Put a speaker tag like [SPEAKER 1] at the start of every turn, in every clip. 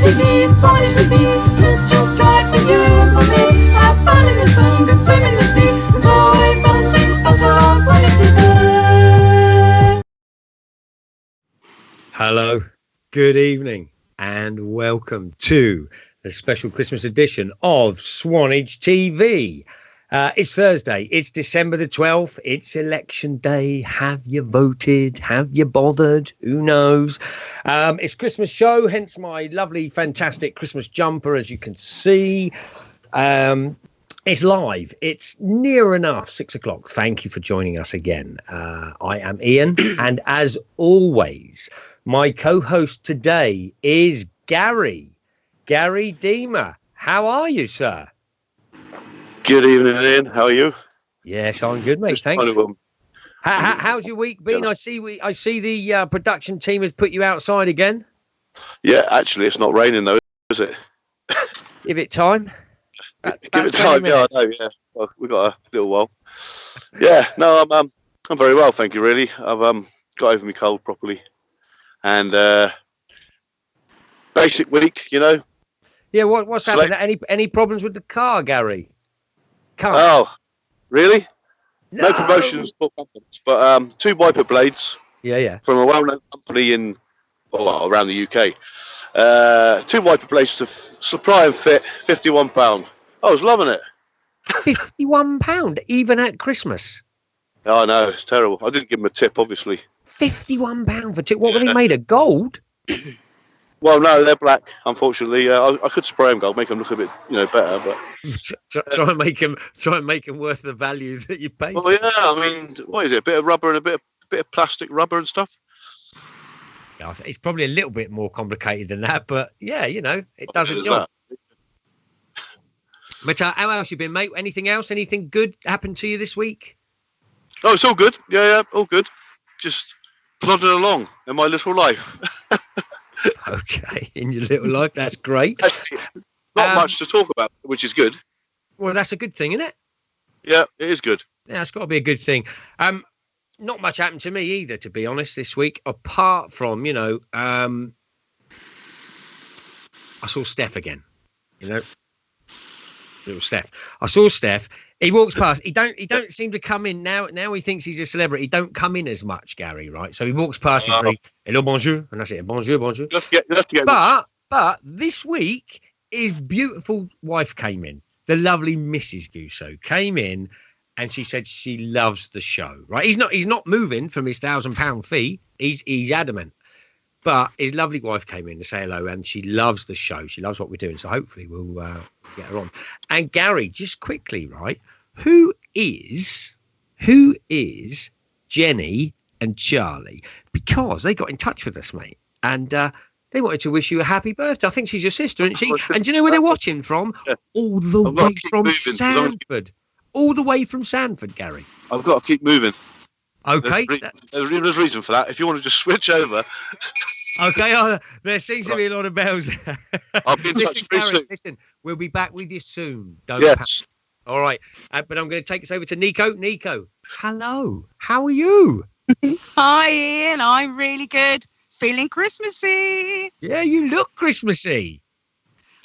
[SPEAKER 1] Swanage TV, it's just right for you and for me. Have fun in the sun, go swim in the sea. There's always something special on Swanage TV.
[SPEAKER 2] Hello, good evening, and welcome to the special Christmas edition of Swanage TV. It's Thursday, it's December the 12th, it's election day. Have you voted? Have you bothered? Who knows? It's Christmas show, hence my lovely, fantastic Christmas jumper, as you can see. It's live. It's near enough 6 o'clock. Thank you for joining us again. I am Ian, and as always, my co-host today is Gary Deemer. How are you, sir?
[SPEAKER 3] Good evening, Ian. How are you?
[SPEAKER 2] Yes, I'm good, mate. Thanks. How's your week been? I see the production team has put you outside again.
[SPEAKER 3] Yeah, actually, it's not raining though, is it?
[SPEAKER 2] Give it time.
[SPEAKER 3] Give it time. Yeah, I know. Yeah, well, we've got a little while. Yeah, no, I'm very well, thank you. Really, I've got over my cold properly, and basic week, you know.
[SPEAKER 2] Yeah, what's happened? Any problems with the car, Gary?
[SPEAKER 3] Oh, really? No promotions, but two wiper blades.
[SPEAKER 2] Yeah.
[SPEAKER 3] From a well-known company around the UK. Two wiper blades to supply and fit, £51. I was loving it.
[SPEAKER 2] £51, even at Christmas.
[SPEAKER 3] Oh, no, it's terrible. I didn't give them a tip, obviously.
[SPEAKER 2] £51 for two. What were they made of? Gold?
[SPEAKER 3] Well, no, they're black. Unfortunately, I could spray them gold, make them look a bit, better. But
[SPEAKER 2] try and make them worth the value that you paid.
[SPEAKER 3] Well, yeah. I mean, what is it? A bit of rubber and a bit of plastic rubber and stuff.
[SPEAKER 2] Yeah, it's probably a little bit more complicated than that, but yeah, it does a job. But how else you been, mate? Anything else? Anything good happened to you this week?
[SPEAKER 3] Oh, it's all good. Yeah, all good. Just plodding along in my little life.
[SPEAKER 2] Okay, in your little life, that's great.
[SPEAKER 3] Not much to talk about, which is good.
[SPEAKER 2] Well, that's a good thing, isn't it?
[SPEAKER 3] Yeah, it is good.
[SPEAKER 2] Yeah, it's got to be a good thing. Not much happened to me either, to be honest, this week, apart from, I saw Steph again, Little Steph. I saw Steph. He walks past. He don't seem to come in now. Now he thinks he's a celebrity. He don't come in as much, Gary. Right? So he walks past. He's very hello, bonjour, and that's it. Bonjour. But this week, his beautiful wife came in. The lovely Mrs. Gusso came in, and she said she loves the show. Right? He's not moving from his £1,000 fee. He's adamant. But his lovely wife came in to say hello, and she loves the show. She loves what we're doing. So hopefully we'll get her on. And Gary, just quickly, right? Who is Jenny and Charlie? Because they got in touch with us, mate, and they wanted to wish you a happy birthday. I think she's your sister, isn't she? And do you know where they're watching from? Yeah. All the way from Sanford. All the way from Sanford, Gary.
[SPEAKER 3] I've got to keep moving.
[SPEAKER 2] Okay.
[SPEAKER 3] There's a reason for that. If you want to just switch over.
[SPEAKER 2] Okay, there seems to be a lot of bells there.
[SPEAKER 3] I'll be in touch very soon.
[SPEAKER 2] Listen, we'll be back with you soon.
[SPEAKER 3] Yes.
[SPEAKER 2] All right. But I'm going to take us over to Nico. Nico, hello. How are you?
[SPEAKER 4] Hi, Ian. I'm really good. Feeling Christmassy.
[SPEAKER 2] Yeah, you look Christmassy.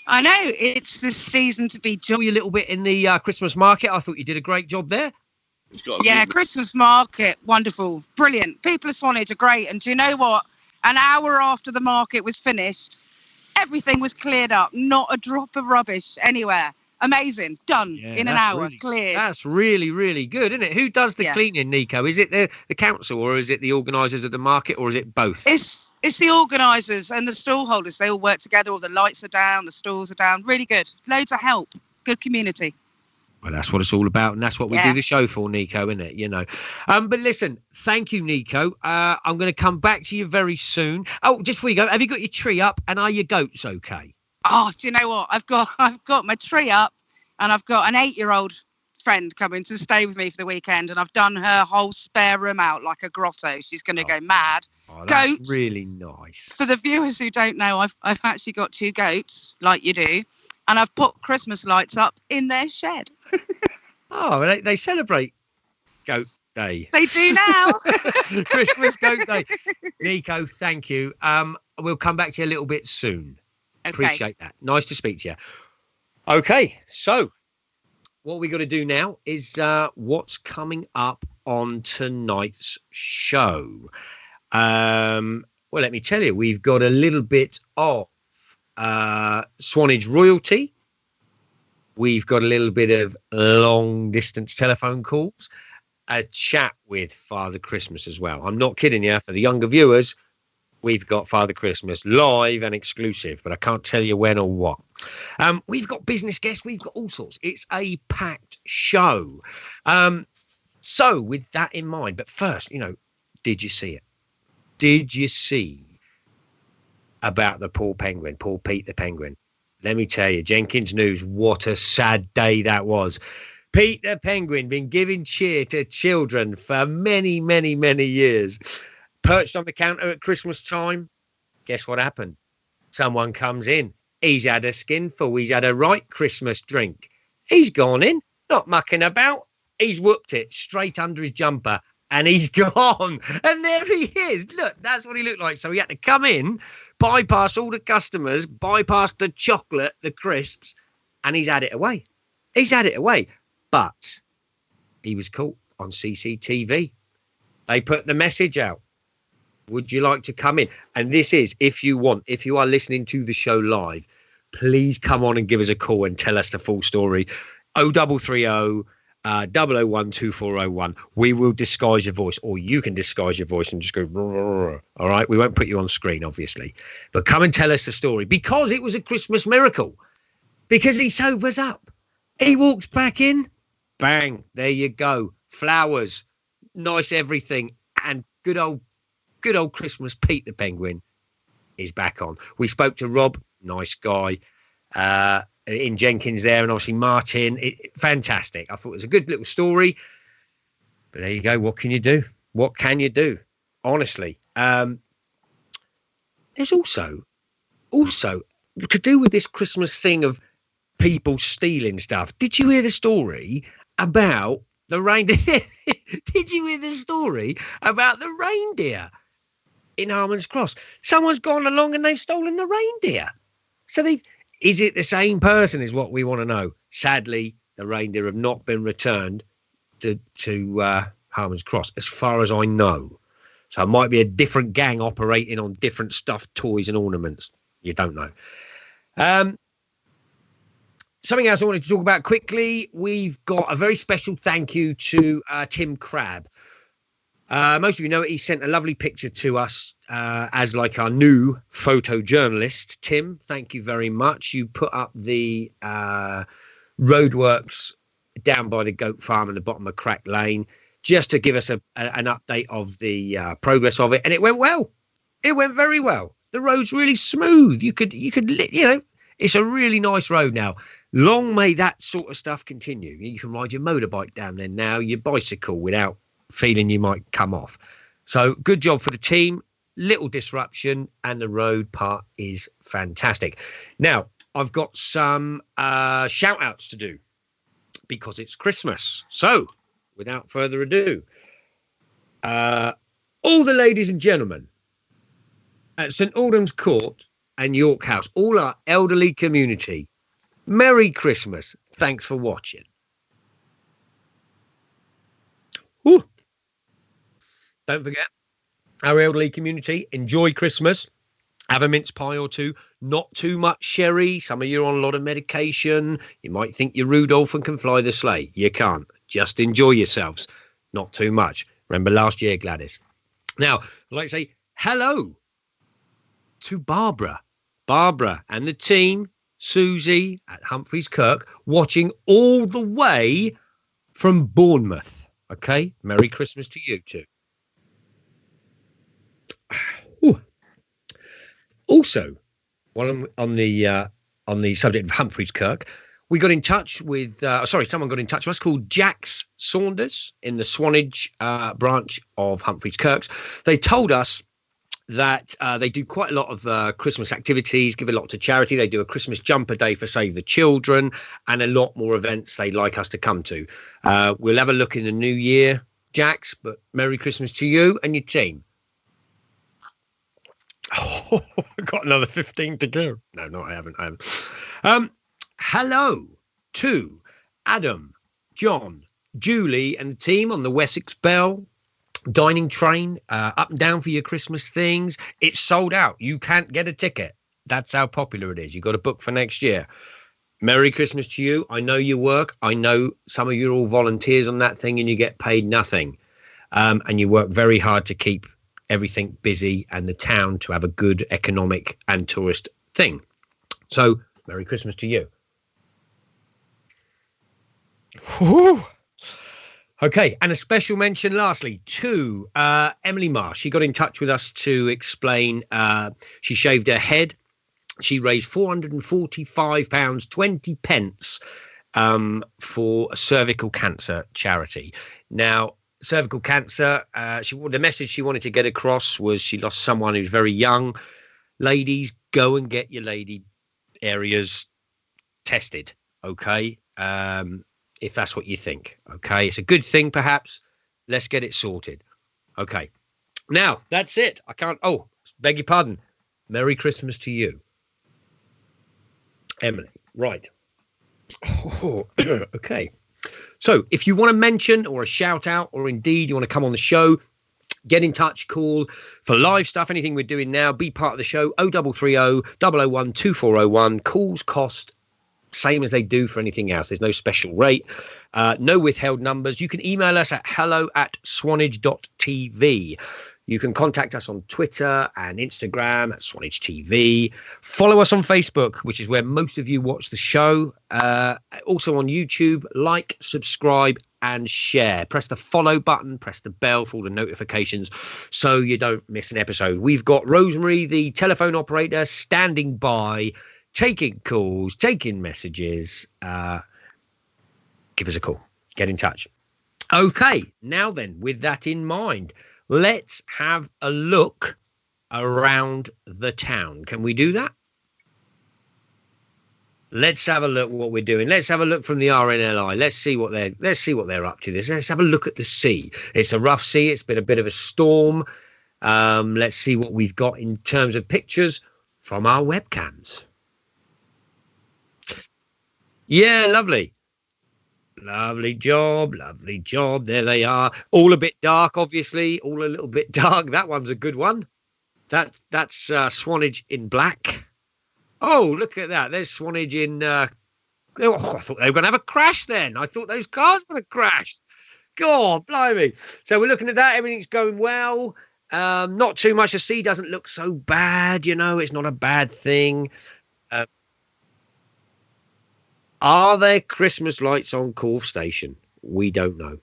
[SPEAKER 4] I know. It's the season to be
[SPEAKER 2] joy. A little bit in the Christmas market. I thought you did a great job there.
[SPEAKER 4] Yeah, Christmas market. Wonderful. Brilliant. People of Swanage are great. And do you know what? An hour after the market was finished, everything was cleared up. Not a drop of rubbish anywhere. Amazing. Done in an hour. Cleared.
[SPEAKER 2] That's really, really good, isn't it? Who does the cleaning, Nico? Is it the council, or is it the organisers of the market, or is it both?
[SPEAKER 4] It's the organisers and the stall holders. They all work together. All the lights are down. The stalls are down. Really good. Loads of help. Good community.
[SPEAKER 2] Well, that's what it's all about, and that's what we do the show for, Nico, isn't it? But listen, thank you, Nico. I'm going to come back to you very soon. Oh, just before you go, have you got your tree up, and are your goats okay?
[SPEAKER 4] Oh, do you know what? I've got my tree up, and I've got an 8-year-old friend coming to stay with me for the weekend, and I've done her whole spare room out like a grotto. She's going to go mad.
[SPEAKER 2] Oh, that's goats, really nice.
[SPEAKER 4] For the viewers who don't know, I've actually got 2 goats, like you do. And I've put Christmas lights up in their shed.
[SPEAKER 2] Oh, they celebrate Goat Day.
[SPEAKER 4] They do now.
[SPEAKER 2] Christmas Goat Day. Nico, thank you. We'll come back to you a little bit soon. Appreciate that. Nice to speak to you. Okay, so what we got to do now is what's coming up on tonight's show. Well, let me tell you, we've got a little bit of Swanage royalty. We've got a little bit of long distance telephone calls, a chat with Father Christmas as well. I'm not kidding you. For the younger viewers, we've got Father Christmas live and exclusive, but I can't tell you when or what. We've got business guests. We've got all sorts. It's a packed show. So with that in mind, but first, did you see it? Did you see about the Paul Pete the Penguin? Let me tell you, Jenkins News, what a sad day that was. Pete the Penguin been giving cheer to children for many, many, many years. Perched on the counter at Christmas time. Guess what happened? Someone comes in. He's had a skinful. He's had a right Christmas drink. He's gone in, not mucking about. He's whooped it straight under his jumper and he's gone. And there he is. Look, that's what he looked like. So he had to come in, bypass all the customers, bypass the chocolate, the crisps, and he's had it away. He's had it away. But he was caught on CCTV. They put the message out. Would you like to come in? And this is, if you are listening to the show live, please come on and give us a call and tell us the full story. 0330 001 2401. We will disguise your voice, or you can disguise your voice and just go, all right? We won't put you on screen, obviously. But come and tell us the story, because it was a Christmas miracle. Because he sobers up. He walks back in, bang, there you go. Flowers, nice everything, and good old Christmas Pete the Penguin is back on. We spoke to Rob, nice guy, in Jenkins there, and obviously Martin. Fantastic. I thought it was a good little story. But there you go. What can you do? What can you do? Honestly. There's also to do with this Christmas thing of people stealing stuff. Did you hear the story about the reindeer? Did you hear the story about the reindeer in Hampers Cross? Someone's gone along and they've stolen the reindeer. So is it the same person is what we want to know. Sadly, the reindeer have not been returned to Hampers Cross, as far as I know. So it might be a different gang operating on different stuffed toys and ornaments. You don't know. Something else I wanted to talk about quickly. We've got a very special thank you to Tim Crabb. Most of you know it. He sent a lovely picture to us as like our new photojournalist. Tim, thank you very much. You put up the roadworks down by the goat farm in the bottom of Crack Lane just to give us an update of the progress of it. And it went well. It went very well. The road's really smooth. You could, it's a really nice road now. Long may that sort of stuff continue. You can ride your motorbike down there now, your bicycle, without feeling you might come off. So good job for the team. Little disruption, and the road part is fantastic. Now, I've got some shout outs to do because it's Christmas. So without further ado, all the ladies and gentlemen at St Aldham's Court and York House, all our elderly community, Merry Christmas. Thanks for watching. Ooh. Don't forget, our elderly community, enjoy Christmas. Have a mince pie or two. Not too much sherry. Some of you are on a lot of medication. You might think you're Rudolph and can fly the sleigh. You can't. Just enjoy yourselves. Not too much. Remember last year, Gladys. Now, I'd like to say hello to Barbara and the team, Susie at Humphreys Kirk, watching all the way from Bournemouth. Okay, Merry Christmas to you too. Ooh. Also, while I'm on the subject of Humphreys Kirk, we got in touch with someone got in touch with us called Jax Saunders in the Swanage branch of Humphreys Kirks. They told us that they do quite a lot of Christmas activities, give a lot to charity. They do a Christmas jumper day for Save the Children and a lot more events they'd like us to come to. We'll have a look in the new year, Jax, but Merry Christmas to you and your team. Oh, I've got another 15 to go. No, I haven't. Hello to Adam, John, Julie, and the team on the Wessex Bell dining train, up and down for your Christmas things. It's sold out. You can't get a ticket. That's how popular it is. You got to book for next year. Merry Christmas to you. I know you work. I know some of you are all volunteers on that thing and you get paid nothing. And you work very hard to keep everything busy and the town to have a good economic and tourist thing. So Merry Christmas to you. Whew. Okay, and a special mention lastly to Emily Marsh. She got in touch with us to explain she shaved her head. She raised £445.20 for a cervical cancer charity. Now, cervical cancer, the message she wanted to get across was she lost someone who's very young. Ladies, go and get your lady areas tested, okay? If that's what you think, okay? It's a good thing, perhaps. Let's get it sorted. Okay. Now, that's it. I can't... Oh, beg your pardon. Merry Christmas to you. Emily. Right. Oh, okay. So if you want to mention or a shout out, or indeed you want to come on the show, get in touch, call for live stuff, anything we're doing now, be part of the show, 0330 001 2401. Calls cost same as they do for anything else. There's no special rate, no withheld numbers. You can email us at hello@swanage.tv. You can contact us on Twitter and Instagram at Swanage TV. Follow us on Facebook, which is where most of you watch the show. Also on YouTube, like, subscribe, and share. Press the follow button, press the bell for all the notifications so you don't miss an episode. We've got Rosemary, the telephone operator, standing by, taking calls, taking messages. Give us a call. Get in touch. Okay, now then, with that in mind, let's have a look around the town. Can we do that? Let's have a look what we're doing. Let's have a look from the RNLI. Let's see what they're up to. Let's have a look at the sea. It's a rough sea. It's been a bit of a storm. Let's see what we've got in terms of pictures from our webcams. Yeah, lovely. Lovely job. There they are. All a bit dark, obviously. All a little bit dark. That one's a good one. That's Swanage in black. Oh, look at that. There's Swanage in... I thought they were going to have a crash then. I thought those cars were going to crash. God, blimey. So we're looking at that. Everything's going well. Not too much. The sea doesn't look so bad, It's not a bad thing. Are there Christmas lights on Corfe Station? We don't know.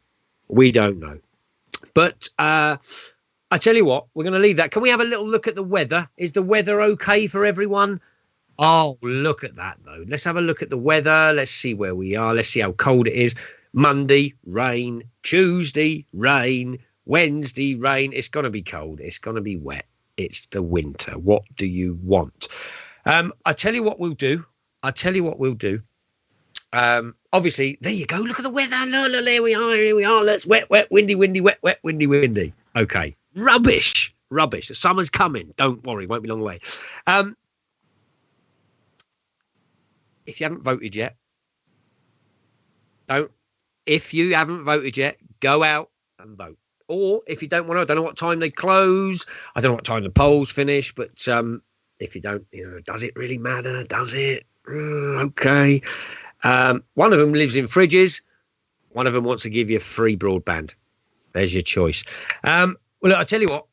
[SPEAKER 2] But I tell you what, we're going to leave that. Can we have a little look at the weather? Is the weather okay for everyone? Oh, look at that, though. Let's have a look at the weather. Let's see where we are. Let's see how cold it is. Monday, rain. Tuesday, rain. Wednesday, rain. It's going to be cold. It's going to be wet. It's the winter. What do you want? I tell you what we'll do. Obviously, there you go. Look at the weather. Look, here we are. Let's wet, windy, wet, windy. Okay. Rubbish. The summer's coming. Don't worry. Won't be long away. If you haven't voted yet, go out and vote. Or if you don't want to, I don't know what time they close. I don't know what time the polls finish. But if you don't, does it really matter? Does it? Okay. One of them lives in fridges. One of them wants to give you free broadband. There's your choice. Well, look, I'll tell you what,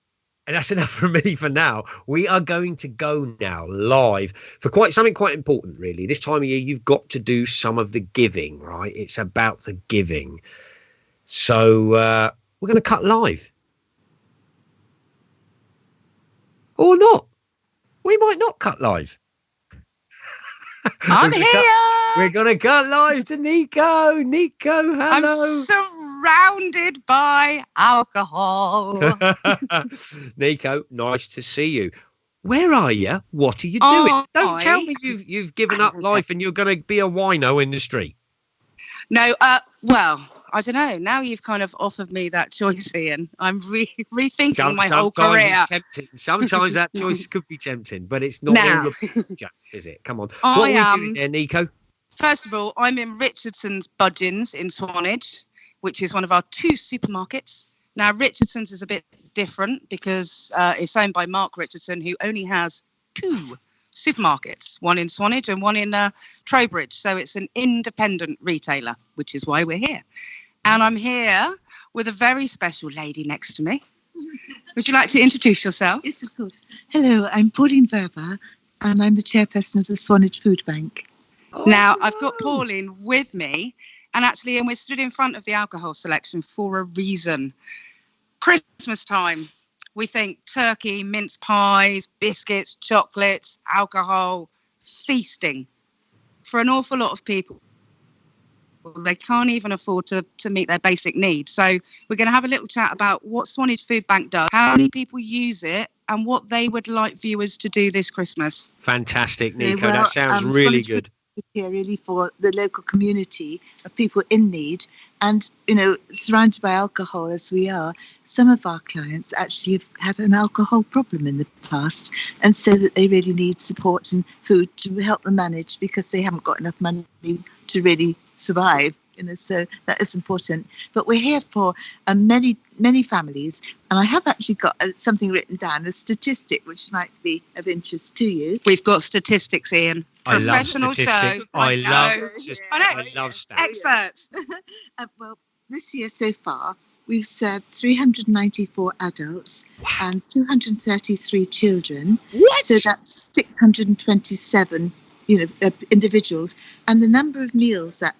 [SPEAKER 2] and that's enough from me for now. We are going to go now live for something quite important, really. This time of year, you've got to do some of the giving, right? It's about the giving. So we're going to cut live. Or not. We might not cut live.
[SPEAKER 4] I'm here.
[SPEAKER 2] We're going to cut live to Nico. Nico, hello.
[SPEAKER 4] I'm surrounded by alcohol.
[SPEAKER 2] Nico, nice to see you. Where are you? What are you doing? Don't tell me you've given up life and you're going to be a wino in the street.
[SPEAKER 4] No, well, I don't know. Now you've kind of offered me that choice, Ian. I'm rethinking my whole career.
[SPEAKER 2] Sometimes it's tempting. Sometimes that choice could be tempting, but it's not
[SPEAKER 4] Now.
[SPEAKER 2] all about judge, is it? Come on.
[SPEAKER 4] I
[SPEAKER 2] What are we
[SPEAKER 4] am-
[SPEAKER 2] doing there, Nico?
[SPEAKER 4] First of all, I'm in Richardson's Budgeons in Swanage, which is one of our 2 supermarkets. Now, Richardson's is a bit different because it's owned by Mark Richardson, who only has 2 supermarkets, one in Swanage and one in Trowbridge. So it's an independent retailer, which is why we're here. And I'm here with a very special lady next to me. Would you like to introduce yourself?
[SPEAKER 5] Yes, of course. Hello, I'm Pauline Verba, and I'm the chairperson of the Swanage Food Bank.
[SPEAKER 4] Now, I've got Pauline with me, and we're stood in front of the alcohol selection for a reason. Christmas time, we think turkey, mince pies, biscuits, chocolates, alcohol, feasting. For an awful lot of people, they can't even afford to meet their basic needs. So we're going to have a little chat about what Swanage Food Bank does, how many people use it, and what they would like viewers to do this Christmas.
[SPEAKER 2] Fantastic, Nico.
[SPEAKER 5] Well,
[SPEAKER 2] that sounds really
[SPEAKER 5] Swanage
[SPEAKER 2] good.
[SPEAKER 5] Food Bank is here really for the local community of people in need, and surrounded by alcohol as we are, some of our clients actually have had an alcohol problem in the past, and so that they really need support and food to help them manage because they haven't got enough money to really survive. So that is important. But we're here for many families, and I have actually got something written down, a statistic which might be of interest to you.
[SPEAKER 4] We've got statistics, Ian. Professional show.
[SPEAKER 2] I love stats.
[SPEAKER 4] Experts.
[SPEAKER 5] Well, this year so far, we've served 394 adults and 233 children.
[SPEAKER 2] What?
[SPEAKER 5] So that's 627 individuals, and the number of meals that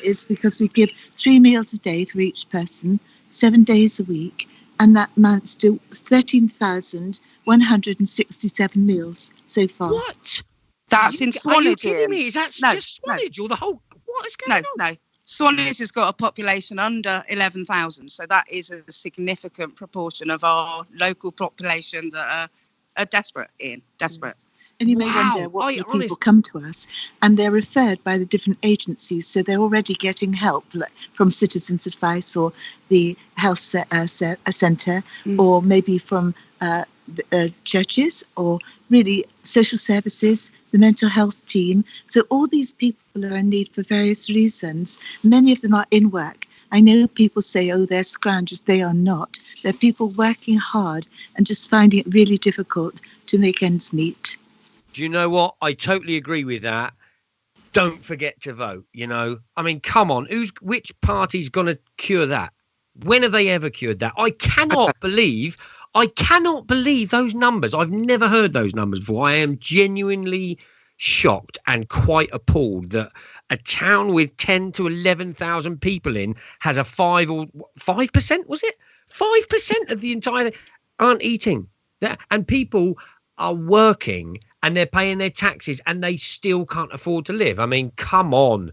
[SPEAKER 5] is because we give 3 meals a day for each person, 7 days a week, and that amounts to 13,167 meals so far.
[SPEAKER 2] What?
[SPEAKER 4] That's in Swanage.
[SPEAKER 2] Are you kidding me? Is that
[SPEAKER 4] No,
[SPEAKER 2] just Swanage or the whole? What is going on?
[SPEAKER 4] No. Swanage has got a population under 11,000, so that is a significant proportion of our local population that are desperate, Ian. Desperate.
[SPEAKER 5] And you may
[SPEAKER 2] Wow.
[SPEAKER 5] wonder what sort of people come to us, and they're referred by the different agencies, so they're already getting help from Citizens Advice or the health centre, or maybe from churches, or really social services, the mental health team. So all these people are in need for various reasons. Many of them are in work. I know people say, oh, they're scroungers. They are not. They're people working hard and just finding it really difficult to make ends meet.
[SPEAKER 2] Do you know what? I totally agree with that. Don't forget to vote. I mean, come on. Which party's going to cure that? When have they ever cured that? I cannot believe those numbers. I've never heard those numbers before. I am genuinely shocked and quite appalled that a town with 10 to 11,000 people in has a 5%, was it? 5% of the entire aren't eating. And people are working and they're paying their taxes and they still can't afford to live. I mean, come on.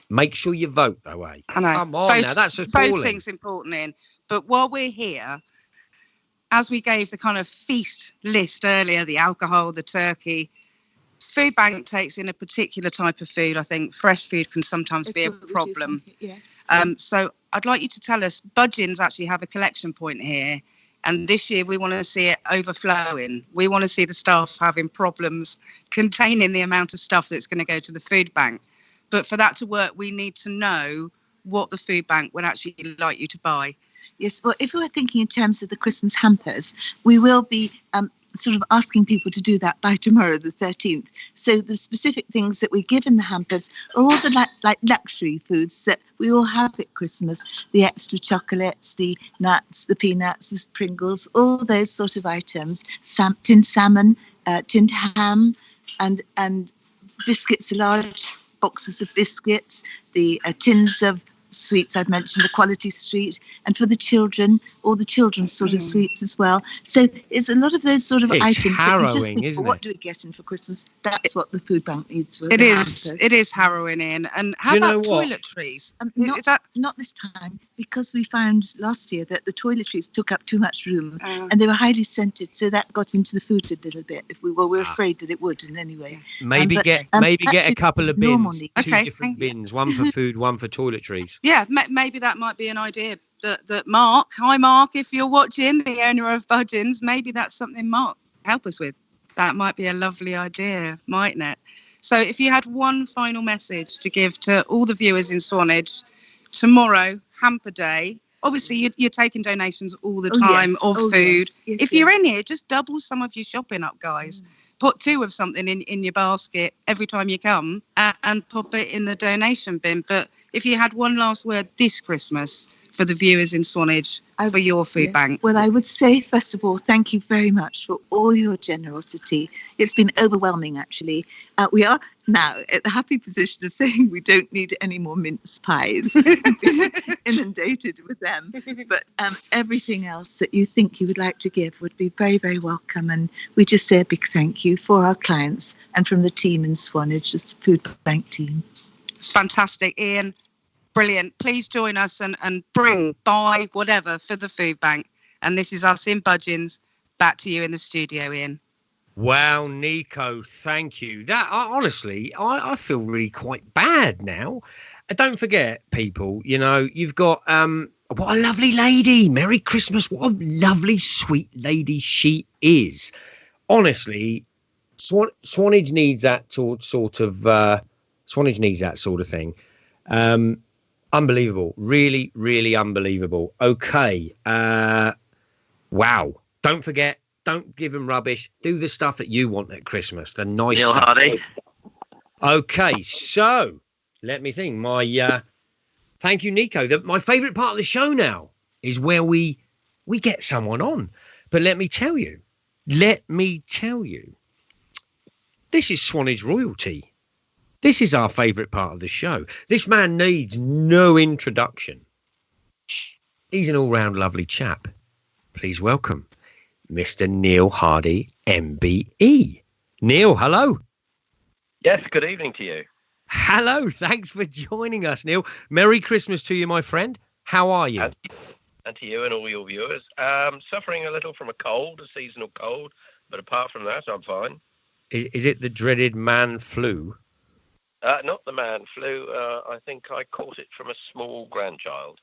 [SPEAKER 2] Make sure you vote, though, eh?
[SPEAKER 4] I know.
[SPEAKER 2] Come on now, that's appalling.
[SPEAKER 4] Voting's important, Ian. But while we're here, as we gave the kind of feast list earlier, the alcohol, the turkey, Food Bank takes in a particular type of food. I think fresh food can sometimes be a problem.
[SPEAKER 5] Yes.
[SPEAKER 4] So I'd like you to tell us, Budgeons actually have a collection point here. And this year we want to see it overflowing. We want to see the staff having problems containing the amount of stuff that's going to go to the food bank. But for that to work, we need to know what the food bank would actually like you to buy.
[SPEAKER 5] Yes, well, if we're thinking in terms of the Christmas hampers, we will be sort of asking people to do that by tomorrow, the 13th. So the specific things that we give in the hampers are all the like luxury foods that we all have at Christmas, the extra chocolates, the nuts, the peanuts, the Pringles, all those sort of items, tinned salmon, tinned ham, and biscuits, large boxes of biscuits, the tins of sweets I've mentioned, the quality sweet, and for the children, all the children's sort of sweets as well. So it's a lot of those sort of items that you just think, well, what do we get in for Christmas? That's what the food bank needs.
[SPEAKER 4] It is harrowing, in. And how about toiletries?
[SPEAKER 5] Not this time, because we found last year that the toiletries took up too much room and they were highly scented, so that got into the food a little bit. We were afraid that it would in any way.
[SPEAKER 2] Maybe get a couple of bins, two different bins, one for food, one for toiletries.
[SPEAKER 4] yeah, maybe that might be an idea that Mark, hi Mark, if you're watching, the owner of Budgeons, maybe that's something Mark help us with. That might be a lovely idea, mightn't it? So if you had one final message to give to all the viewers in Swanage, tomorrow, Hamper Day, obviously you're taking donations all the time of food. If you're in here, just double some of your shopping up, guys. Put 2 of something in your basket every time you come and pop it in the donation bin. But if you had one last word this Christmas for the viewers in Swanage for your food bank.
[SPEAKER 5] Well, I would say, first of all, thank you very much for all your generosity. It's been overwhelming, actually. We are now at the happy position of saying we don't need any more mince pies. We've been inundated with them. But everything else that you think you would like to give would be very, very welcome. And we just say a big thank you for our clients and from the team in Swanage, the food bank team.
[SPEAKER 4] It's fantastic, Ian. Brilliant. Please join us and buy whatever for the food bank. And this is us in Budgeons. Back to you in the studio, Ian.
[SPEAKER 2] Wow, Nico, thank you. That honestly, I feel really quite bad now. Don't forget, people, you've got what a lovely lady. Merry Christmas. What a lovely, sweet lady she is. Honestly, Swanage needs that sort of thing. Unbelievable. Really, really unbelievable. Okay. Wow. Don't forget, don't give them rubbish. Do the stuff that you want at Christmas. The nice
[SPEAKER 6] Neil
[SPEAKER 2] stuff.
[SPEAKER 6] Hardy.
[SPEAKER 2] Okay. So let me think. Thank you, Nico. My favourite part of the show now is where we get someone on. But let me tell you, this is Swanage royalty. This is our favourite part of the show. This man needs no introduction. He's an all-round lovely chap. Please welcome Mr. Neil Hardy, MBE. Neil, hello.
[SPEAKER 6] Yes, good evening to you.
[SPEAKER 2] Hello, thanks for joining us, Neil. Merry Christmas to you, my friend. How are you?
[SPEAKER 6] And to you and all your viewers. Suffering a little from a seasonal cold, but apart from that, I'm fine.
[SPEAKER 2] Is it the dreaded man flu?
[SPEAKER 6] Not the man flu. I think I caught it from a small grandchild.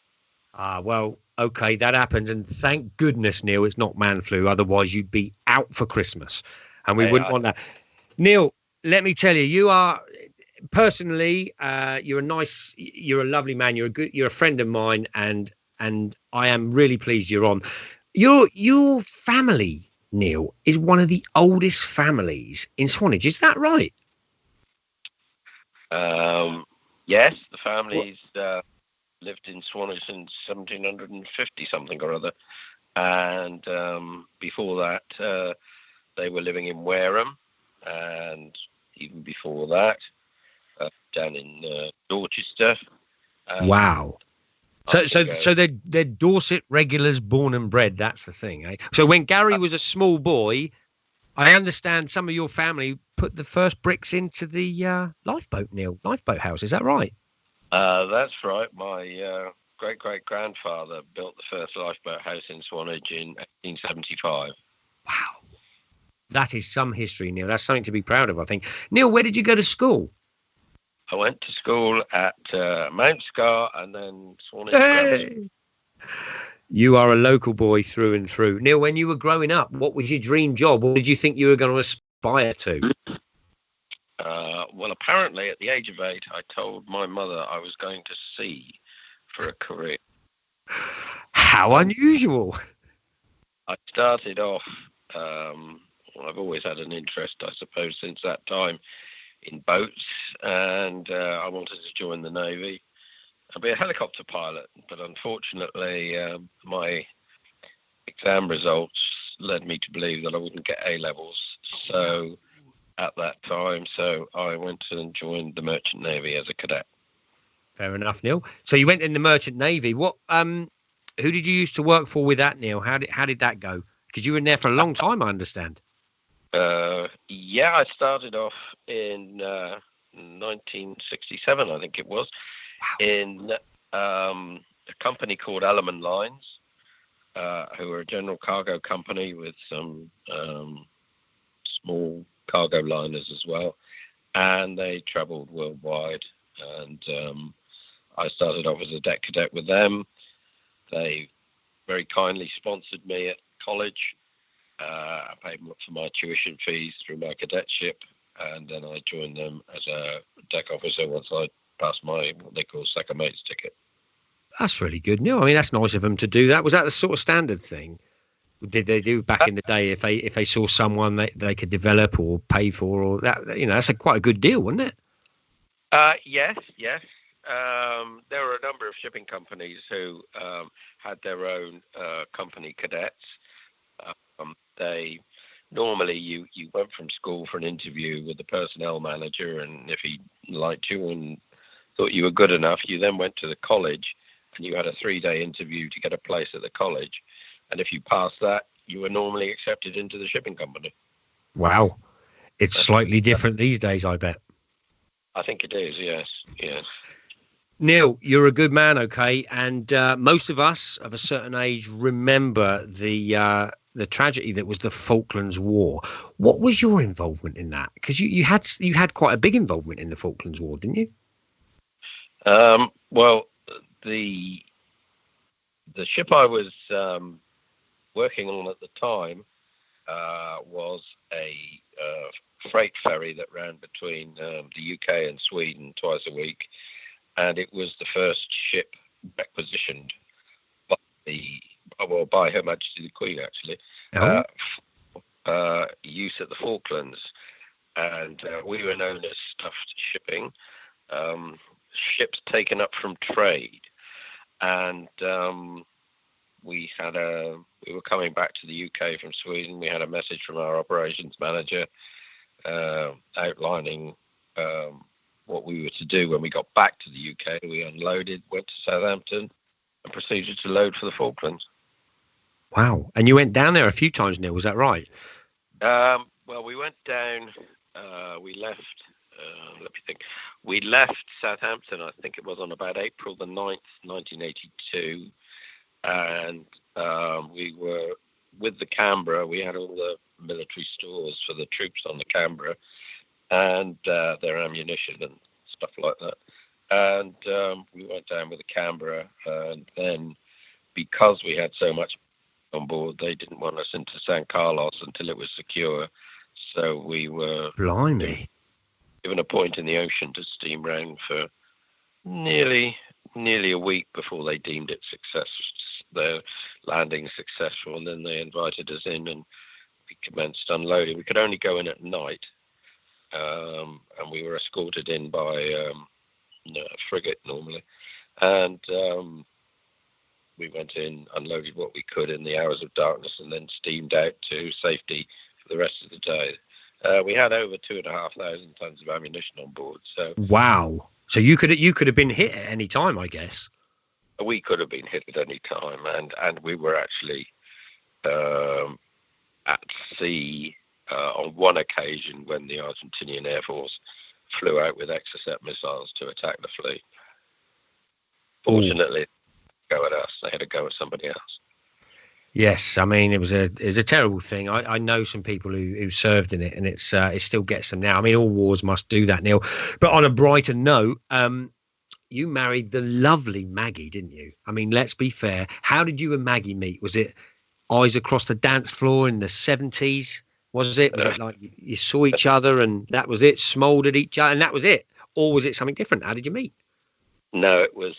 [SPEAKER 2] Well, okay, that happens. And thank goodness, Neil, it's not man flu. Otherwise, you'd be out for Christmas. And we wouldn't want that. Neil, let me tell you, you are personally, you're a lovely man. You're a friend of mine. And I am really pleased you're on. Your family, Neil, is one of the oldest families in Swanage. Is that right?
[SPEAKER 6] Yes, the family's lived in Swanage since 1750 something or other, and before that they were living in Wareham, and even before that down in Dorchester.
[SPEAKER 2] Wow. So they're Dorset regulars, born and bred. That's the thing, eh? So when Gary was a small boy, I understand some of your family put the first bricks into the lifeboat, Neil, lifeboat house. Is that right?
[SPEAKER 6] That's right. My great-great-grandfather built the first lifeboat house in Swanage in 1875.
[SPEAKER 2] Wow. That is some history, Neil. That's something to be proud of, I think. Neil, where did you go to school?
[SPEAKER 6] I went to school at Mount Scar and then Swanage.
[SPEAKER 2] Hey! You are a local boy through and through. Neil, when you were growing up, what was your dream job? What did you think you were going to aspire to?
[SPEAKER 6] Well, apparently at the age of 8, I told my mother I was going to sea for a career.
[SPEAKER 2] How unusual.
[SPEAKER 6] I started off, I've always had an interest, I suppose, since that time in boats, and I wanted to join the Navy. I'd be a helicopter pilot, but unfortunately my exam results led me to believe that I wouldn't get A-levels. So at that time, I went and joined the Merchant Navy as a cadet.
[SPEAKER 2] Fair enough, Neil. So you went in the Merchant Navy. What? Who did you used to work for with that, Neil? How did that go? Because you were in there for a long time, I understand.
[SPEAKER 6] Yeah, I started off in 1967, I think it was. Wow. In a company called Ellerman Lines, who are a general cargo company with some small cargo liners as well, and they travelled worldwide. And I started off as a deck cadet with them. They very kindly sponsored me at college. I paid for my tuition fees through my cadetship, and then I joined them as a deck officer once I passed my what they call second mate's ticket.
[SPEAKER 2] That's really good, Neil. I mean, that's nice of them to do that. Was that the sort of standard thing? Did they do back in the day if they saw someone they could develop or pay for, or that, that's quite a good deal, wasn't it?
[SPEAKER 6] Yes. There were a number of shipping companies who had their own company cadets. They normally you went from school for an interview with the personnel manager, and if he liked you and thought you were good enough, you then went to the college and you had a 3-day interview to get a place at the college. And if you passed that, you were normally accepted into the shipping company.
[SPEAKER 2] Wow. It's slightly different these days, I bet.
[SPEAKER 6] I think it is, yes.
[SPEAKER 2] Neil, you're a good man, okay? And most of us of a certain age remember the tragedy that was the Falklands War. What was your involvement in that? Because you had quite a big involvement in the Falklands War, didn't you?
[SPEAKER 6] Well, the ship I was working on at the time was a freight ferry that ran between the UK and Sweden twice a week, and it was the first ship requisitioned by Her Majesty the Queen, actually, use at the Falklands, and we were known as stuffed shipping, ships taken up from trade, and we were coming back to the UK from Sweden. We had a message from our operations manager outlining what we were to do when we got back to the UK. We unloaded, went to Southampton, and proceeded to load for the Falklands.
[SPEAKER 2] Wow. And you went down there a few times, Neil, was that right?
[SPEAKER 6] Well, we went down, we left, let me think. We left Southampton, I think it was on about April the 9th, 1982. And we were with the Canberra. We had all the military stores for the troops on the Canberra and their ammunition and stuff like that. And we went down with the Canberra, and then because we had so much on board, they didn't want us into San Carlos until it was secure. So we were given a point in the ocean to steam round for nearly a week before they deemed it their landing successful, and then they invited us in and we commenced unloading. We could only go in at night, and we were escorted in by a frigate normally, and we went in, unloaded what we could in the hours of darkness, and then steamed out to safety for the rest of the day. We had over 2,500 tons of ammunition on board. So
[SPEAKER 2] wow! So you could have been hit at any time, I guess.
[SPEAKER 6] We could have been hit at any time, and we were actually at sea on one occasion when the Argentinian Air Force flew out with Exocet missiles to attack the fleet. Fortunately, they didn't go at us. They had to go at somebody else.
[SPEAKER 2] Yes, I mean it was a terrible thing. I know some people who served in it, and it still gets them now. I mean, all wars must do that, Neil. But on a brighter note, you married the lovely Maggie, didn't you? I mean, let's be fair. How did you and Maggie meet? Was it eyes across the dance floor in the 70s? Was it like you saw each other and that was it? Smoled at each other and that was it? Or was it something different? How did you meet?
[SPEAKER 6] No, it was.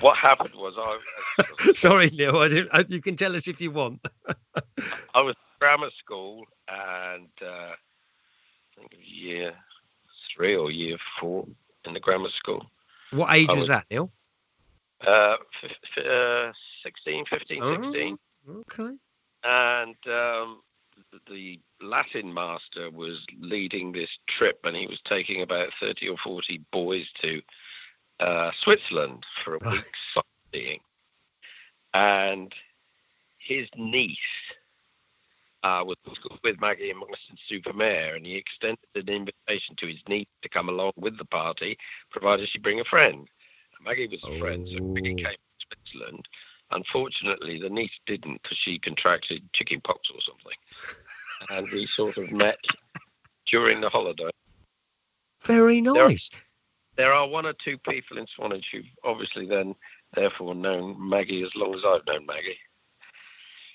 [SPEAKER 6] What happened was
[SPEAKER 2] Sorry, Neil. You can tell us if you want.
[SPEAKER 6] I was at grammar school, and I think it was year 3 or year 4 in the grammar school.
[SPEAKER 2] What age was that, Neil?
[SPEAKER 6] 16, 15, 16.
[SPEAKER 2] Okay.
[SPEAKER 6] And the Latin master was leading this trip, and he was taking about 30 or 40 boys to Switzerland for a week sightseeing. And his niece was with Maggie and Marston-super-Mare, and he extended an invitation to his niece to come along with the party, provided she bring a friend. And Maggie was a friend, so Maggie came to Switzerland. Unfortunately, the niece didn't because she contracted chicken pox or something. And we sort of met during the holiday.
[SPEAKER 2] Very nice.
[SPEAKER 6] there are one or two people in Swanage who've obviously then therefore known Maggie as long as I've known Maggie.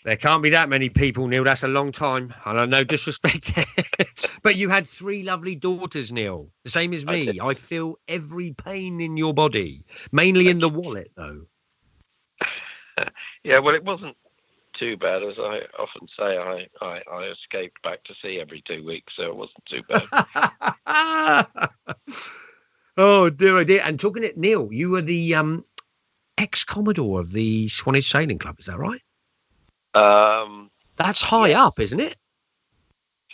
[SPEAKER 2] There can't be that many people, Neil. That's a long time. And I no disrespect. But you had 3 lovely daughters, Neil. The same as me. I feel every pain in your body, mainly in the wallet, though.
[SPEAKER 6] Yeah, well, it wasn't too bad. As I often say, I escaped back to sea every 2 weeks, so it wasn't too bad.
[SPEAKER 2] Oh, dear. And talking to Neil, you were the ex-commodore of the Swanage Sailing Club. Is that right? That's high up, isn't it?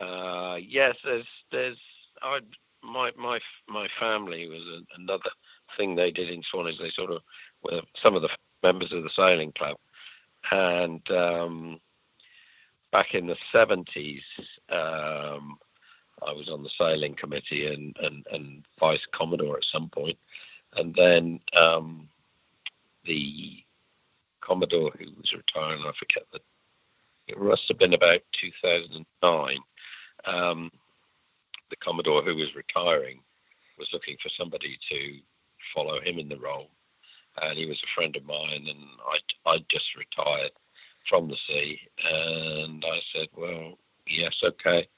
[SPEAKER 6] Yes, my family was another thing they did in Swanage. They sort of were some of the members of the sailing club, and back in the 70s, I was on the sailing committee and vice commodore at some point, and then the commodore who was retiring, I forget that. It must have been about 2009. The Commodore who was retiring was looking for somebody to follow him in the role. And he was a friend of mine, and I'd just retired from the sea. And I said, well, yes, okay.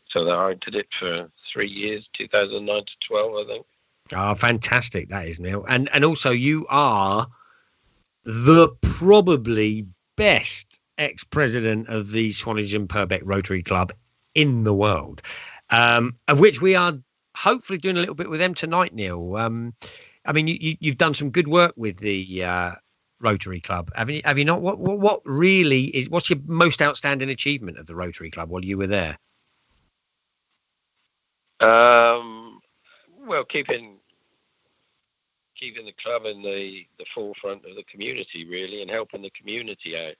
[SPEAKER 6] So I did it for 3 years, 2009 to 12, I think.
[SPEAKER 2] Oh, fantastic. That is, Neil. And also, you are the probably best ex-president of the Swanage and Purbeck Rotary Club in the world, of which we are hopefully doing a little bit with them tonight, Neil. I mean, you've done some good work with the Rotary Club, have you not? What really is, what's your most outstanding achievement of the Rotary Club while you were there?
[SPEAKER 6] Well, keeping the club in the forefront of the community, really, and helping the community out.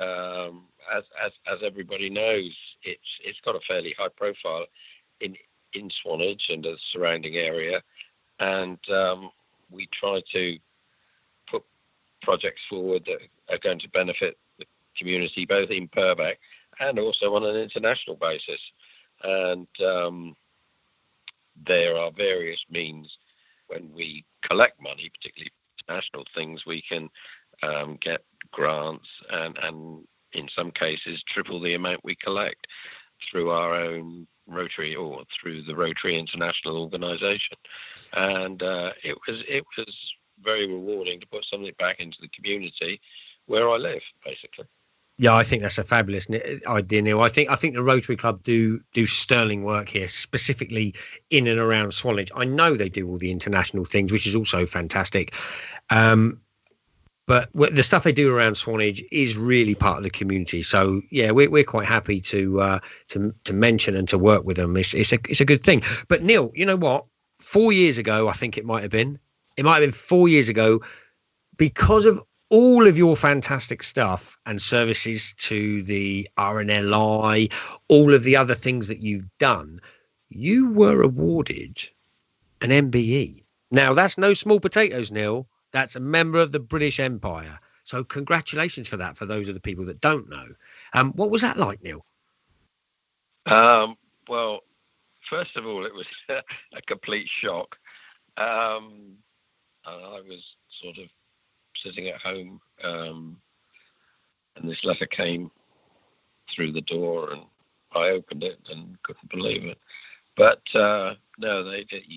[SPEAKER 6] As everybody knows, it's got a fairly high profile in Swanage and the surrounding area, and we try to put projects forward that are going to benefit the community, both in Purbeck and also on an international basis. And there are various means when we collect money, particularly international things. We can get grants and in some cases triple the amount we collect through our own Rotary or through the Rotary International Organization. And it was very rewarding to put something back into the community where I live, basically.
[SPEAKER 2] Yeah, I think that's a fabulous idea, Neil. I think the Rotary Club do sterling work here, specifically in and around Swanage. I know they do all the international things, which is also fantastic. But the stuff they do around Swanage is really part of the community. So yeah, we're quite happy to mention and to work with them. It's a good thing. But Neil, you know what? 4 years ago, I think it might have been 4 years ago, because of all of your fantastic stuff and services to the RNLI, all of the other things that you've done, you were awarded an MBE. Now, that's no small potatoes, Neil. That's a member of the British Empire. So congratulations for that, for those of the people that don't know. What was that like, Neil?
[SPEAKER 6] Well, first of all, it was a complete shock. I was sort of sitting at home, and this letter came through the door, and I opened it and couldn't believe it. But no,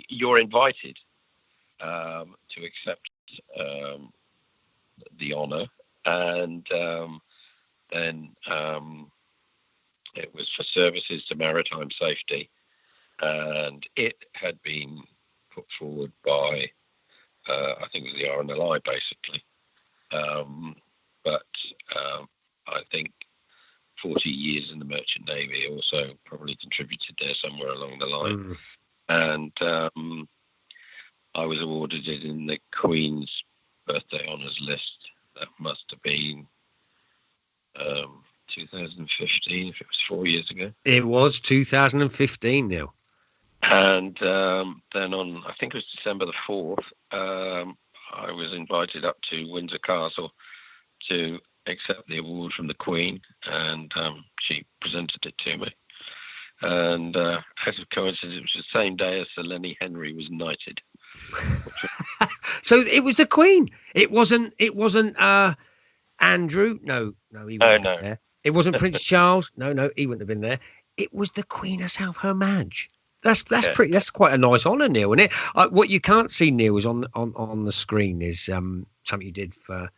[SPEAKER 6] you're invited to accept the honour, and then it was for services to maritime safety, and it had been put forward by I think it was the RNLI, basically. But I think 40 years in the Merchant Navy also probably contributed there somewhere along the line. And I was awarded it in the Queen's Birthday Honours list. That must have been 2015, if it was 4 years ago.
[SPEAKER 2] It was 2015, Neil.
[SPEAKER 6] And then on, I think it was December the 4th, I was invited up to Windsor Castle to accept the award from the Queen, and she presented it to me. And out of coincidence, it was the same day as Sir Lenny Henry was knighted.
[SPEAKER 2] So it was the Queen. It wasn't Andrew. No, he wouldn't have been there. It wasn't Prince Charles. No, he wouldn't have been there. It was the Queen herself, Her Madge. That's pretty. That's quite a nice honour, Neil, isn't it? What you can't see, Neil, is on the screen is something you did for.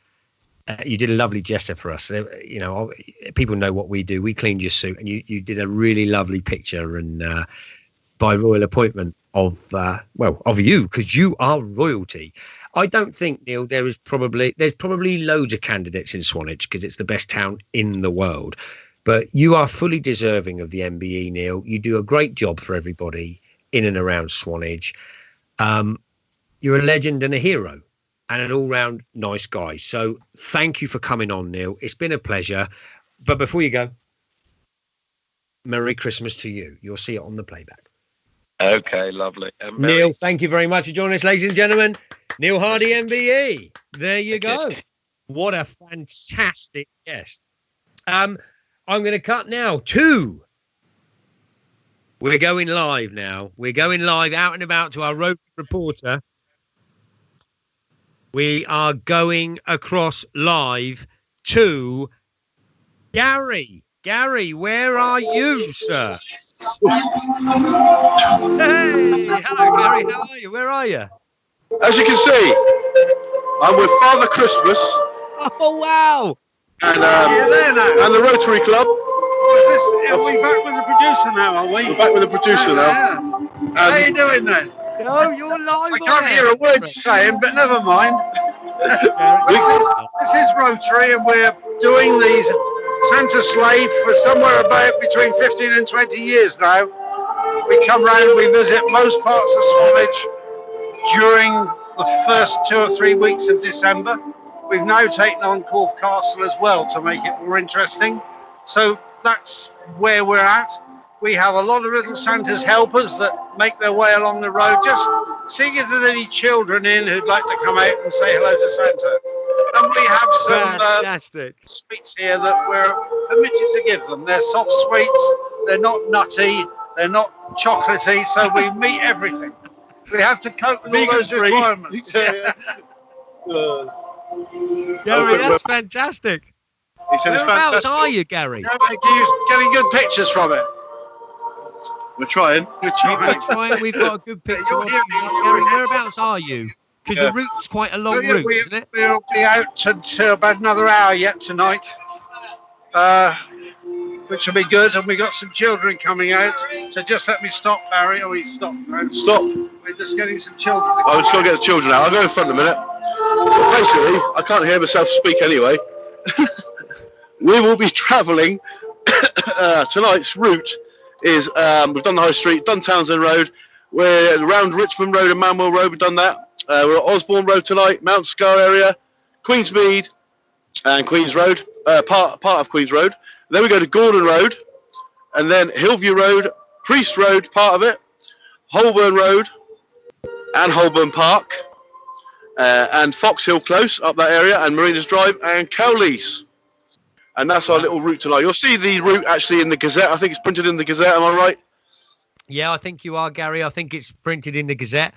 [SPEAKER 2] You did a lovely gesture for us. You know, people know what we do. We cleaned your suit, and you did a really lovely picture, and by royal appointment of you, because you are royalty. I don't think, Neil, there's probably loads of candidates in Swanage because it's the best town in the world. But you are fully deserving of the MBE, Neil. You do a great job for everybody in and around Swanage. You're a legend and a hero and an all-round nice guy. So thank you for coming on, Neil. It's been a pleasure. But before you go, Merry Christmas to you. You'll see it on the playback.
[SPEAKER 6] Okay, lovely.
[SPEAKER 2] Neil, thank you very much for joining us, ladies and gentlemen. Neil Hardy, MBE. There you go. What a fantastic guest. I'm going to cut now to... We're going live now. We're going live out and about to our road reporter. We are going across live to Gary. Gary, where are you, sir? Hey, hello, Gary. How are you? Where are you?
[SPEAKER 3] As you can see, I'm with Father Christmas.
[SPEAKER 2] Oh, wow.
[SPEAKER 3] And the Rotary Club.
[SPEAKER 7] Are we back with the producer now, are we?
[SPEAKER 3] We're back with the producer now.
[SPEAKER 7] How are you doing then?
[SPEAKER 2] Oh, you're live.
[SPEAKER 7] I can't hear a word you're saying, but never mind. This is Rotary, and we're doing these Santa Sleigh for somewhere about between 15 and 20 years now. We come round, we visit most parts of Swanage during the first 2 or 3 weeks of December. We've now taken on Corfe Castle as well to make it more interesting. So that's where we're at. We have a lot of little Santa's helpers that make their way along the road, just seeing if there's any children in who'd like to come out and say hello to Santa. And we have some sweets here that we're permitted to give them. They're soft sweets, they're not nutty, they're not chocolatey, so we meet everything. We have to cope with all those requirements.
[SPEAKER 2] Gary, that's fantastic.
[SPEAKER 3] He said it's
[SPEAKER 2] Whereabouts
[SPEAKER 3] fantastic.
[SPEAKER 2] are you, Gary?
[SPEAKER 7] Getting good pictures from it.
[SPEAKER 3] We're trying.
[SPEAKER 2] We've got a good picture of you, Gary. Whereabouts are you? Because the route's quite a long route, isn't it?
[SPEAKER 7] We'll be out until about another hour yet tonight, which will be good. And we got some children coming out. So just let me stop, Barry. Oh, he's stopped.
[SPEAKER 3] Stop.
[SPEAKER 7] We're just getting some children.
[SPEAKER 3] I'm just going to get the children out. I'll go in front in a minute. Basically, I can't hear myself speak anyway. We will be travelling. Tonight's route is we've done the High Street, done Townsend Road. We're around Richmond Road and Manwell Road. We've done that. We're at Osborne Road tonight, Mount Scar area, Queensmead and Queens Road, part of Queens Road. Then we go to Gordon Road, and then Hillview Road, Priest Road, part of it, Holborn Road, and Holborn Park, and Fox Hill Close up that area, and Marinas Drive, and Cowleys. And that's our little route tonight. You'll see the route actually in the Gazette. I think it's printed in the Gazette. Am I right?
[SPEAKER 2] Yeah, I think you are, Gary. I think it's printed in the Gazette.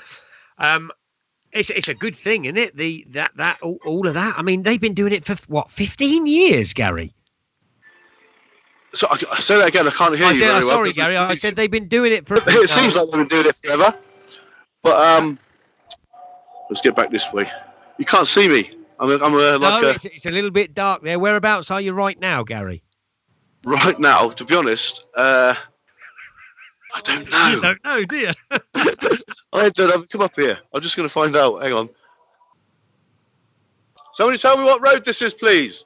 [SPEAKER 2] It's a good thing, isn't it? All of that. I mean, they've been doing it for what, 15 years, Gary?
[SPEAKER 3] So I say that again. I can't hear you very well.
[SPEAKER 2] Sorry, Gary. I said they've been doing it for.
[SPEAKER 3] It seems like they've been doing it forever. But let's get back this way. You can't see me.
[SPEAKER 2] It's a little bit dark there. Whereabouts are you right now, Gary?
[SPEAKER 3] Right now, to be honest, I don't know.
[SPEAKER 2] You don't know, do you?
[SPEAKER 3] I don't know. Come up here. I'm just going to find out. Hang on. Somebody tell me what road this is, please.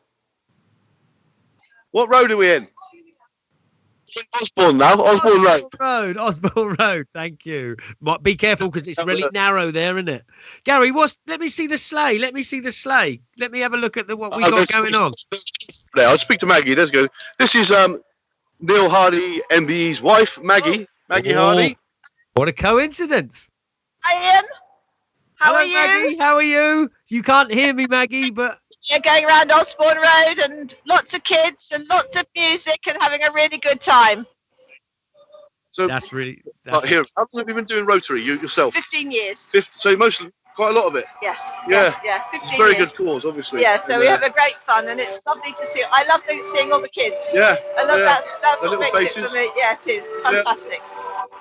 [SPEAKER 3] What road are we in? Osborne now. Osborne Road.
[SPEAKER 2] Osborne Road. Thank you. Be careful because it's really narrow there, isn't it? Gary, let me see the sleigh. Let me have a look at what we got going on.
[SPEAKER 3] I'll speak to Maggie. Let's go. This is Neil Hardy, MBE's wife, Maggie. Maggie Hardy.
[SPEAKER 2] What a coincidence.
[SPEAKER 8] Hi, Ian. How are you?
[SPEAKER 2] Maggie, how are you? You can't hear me, Maggie, but...
[SPEAKER 8] You're going around Osborne Road and lots of kids and lots of music and having a really good time.
[SPEAKER 3] So
[SPEAKER 2] That's really.
[SPEAKER 3] like, here, how long have you been doing Rotary? You yourself?
[SPEAKER 8] 15 years.
[SPEAKER 3] 50, so mostly quite a lot of it.
[SPEAKER 8] Yes.
[SPEAKER 3] Yeah.
[SPEAKER 8] Yeah.
[SPEAKER 3] It's
[SPEAKER 8] 15
[SPEAKER 3] a very
[SPEAKER 8] years.
[SPEAKER 3] good cause, obviously.
[SPEAKER 8] Yeah. So we have a great fun, and it's lovely to see. I love seeing all the kids.
[SPEAKER 3] Yeah.
[SPEAKER 8] I love that's
[SPEAKER 3] The
[SPEAKER 8] what
[SPEAKER 3] little
[SPEAKER 8] makes
[SPEAKER 3] faces.
[SPEAKER 8] it for me. Yeah, it is fantastic.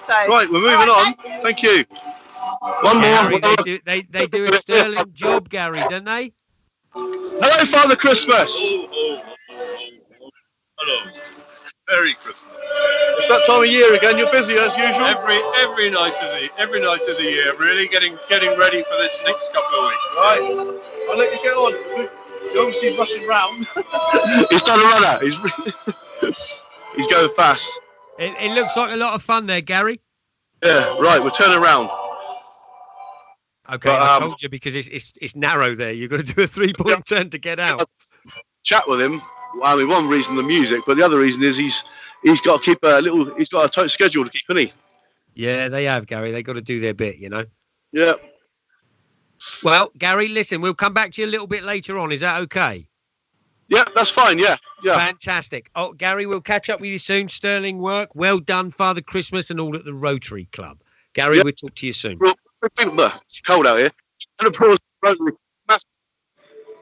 [SPEAKER 8] So
[SPEAKER 3] Right, we're moving on. Thank you. One
[SPEAKER 2] Gary,
[SPEAKER 3] more.
[SPEAKER 2] they do a sterling job, Gary, don't they?
[SPEAKER 3] Hello, Father Christmas.
[SPEAKER 9] Hello. Merry Christmas.
[SPEAKER 3] It's that time of year again. You're busy as usual.
[SPEAKER 9] Every night of the year, really getting ready for this next couple of weeks.
[SPEAKER 3] Right. I'll let you get on. You're obviously rushing round. He's done a runner. He's going fast.
[SPEAKER 2] It looks like a lot of fun there, Gary.
[SPEAKER 3] Yeah, right. We're turning around.
[SPEAKER 2] Okay,
[SPEAKER 3] But,
[SPEAKER 2] I told you because it's narrow there. You've got to do a 3-point turn to get out.
[SPEAKER 3] Chat with him. Well, I mean, one reason the music, but the other reason is he's got to keep he's got a tight schedule to keep, hasn't he?
[SPEAKER 2] Yeah, they have, Gary. They got to do their bit, you know.
[SPEAKER 3] Yeah.
[SPEAKER 2] Well, Gary, listen, we'll come back to you a little bit later on. Is that okay?
[SPEAKER 3] Yeah, that's fine. Yeah.
[SPEAKER 2] Fantastic. Oh, Gary, we'll catch up with you soon. Sterling work. Well done, Father Christmas, and all at the Rotary Club. Gary, we'll talk to you soon.
[SPEAKER 3] It's cold out here. And of course, Rotary.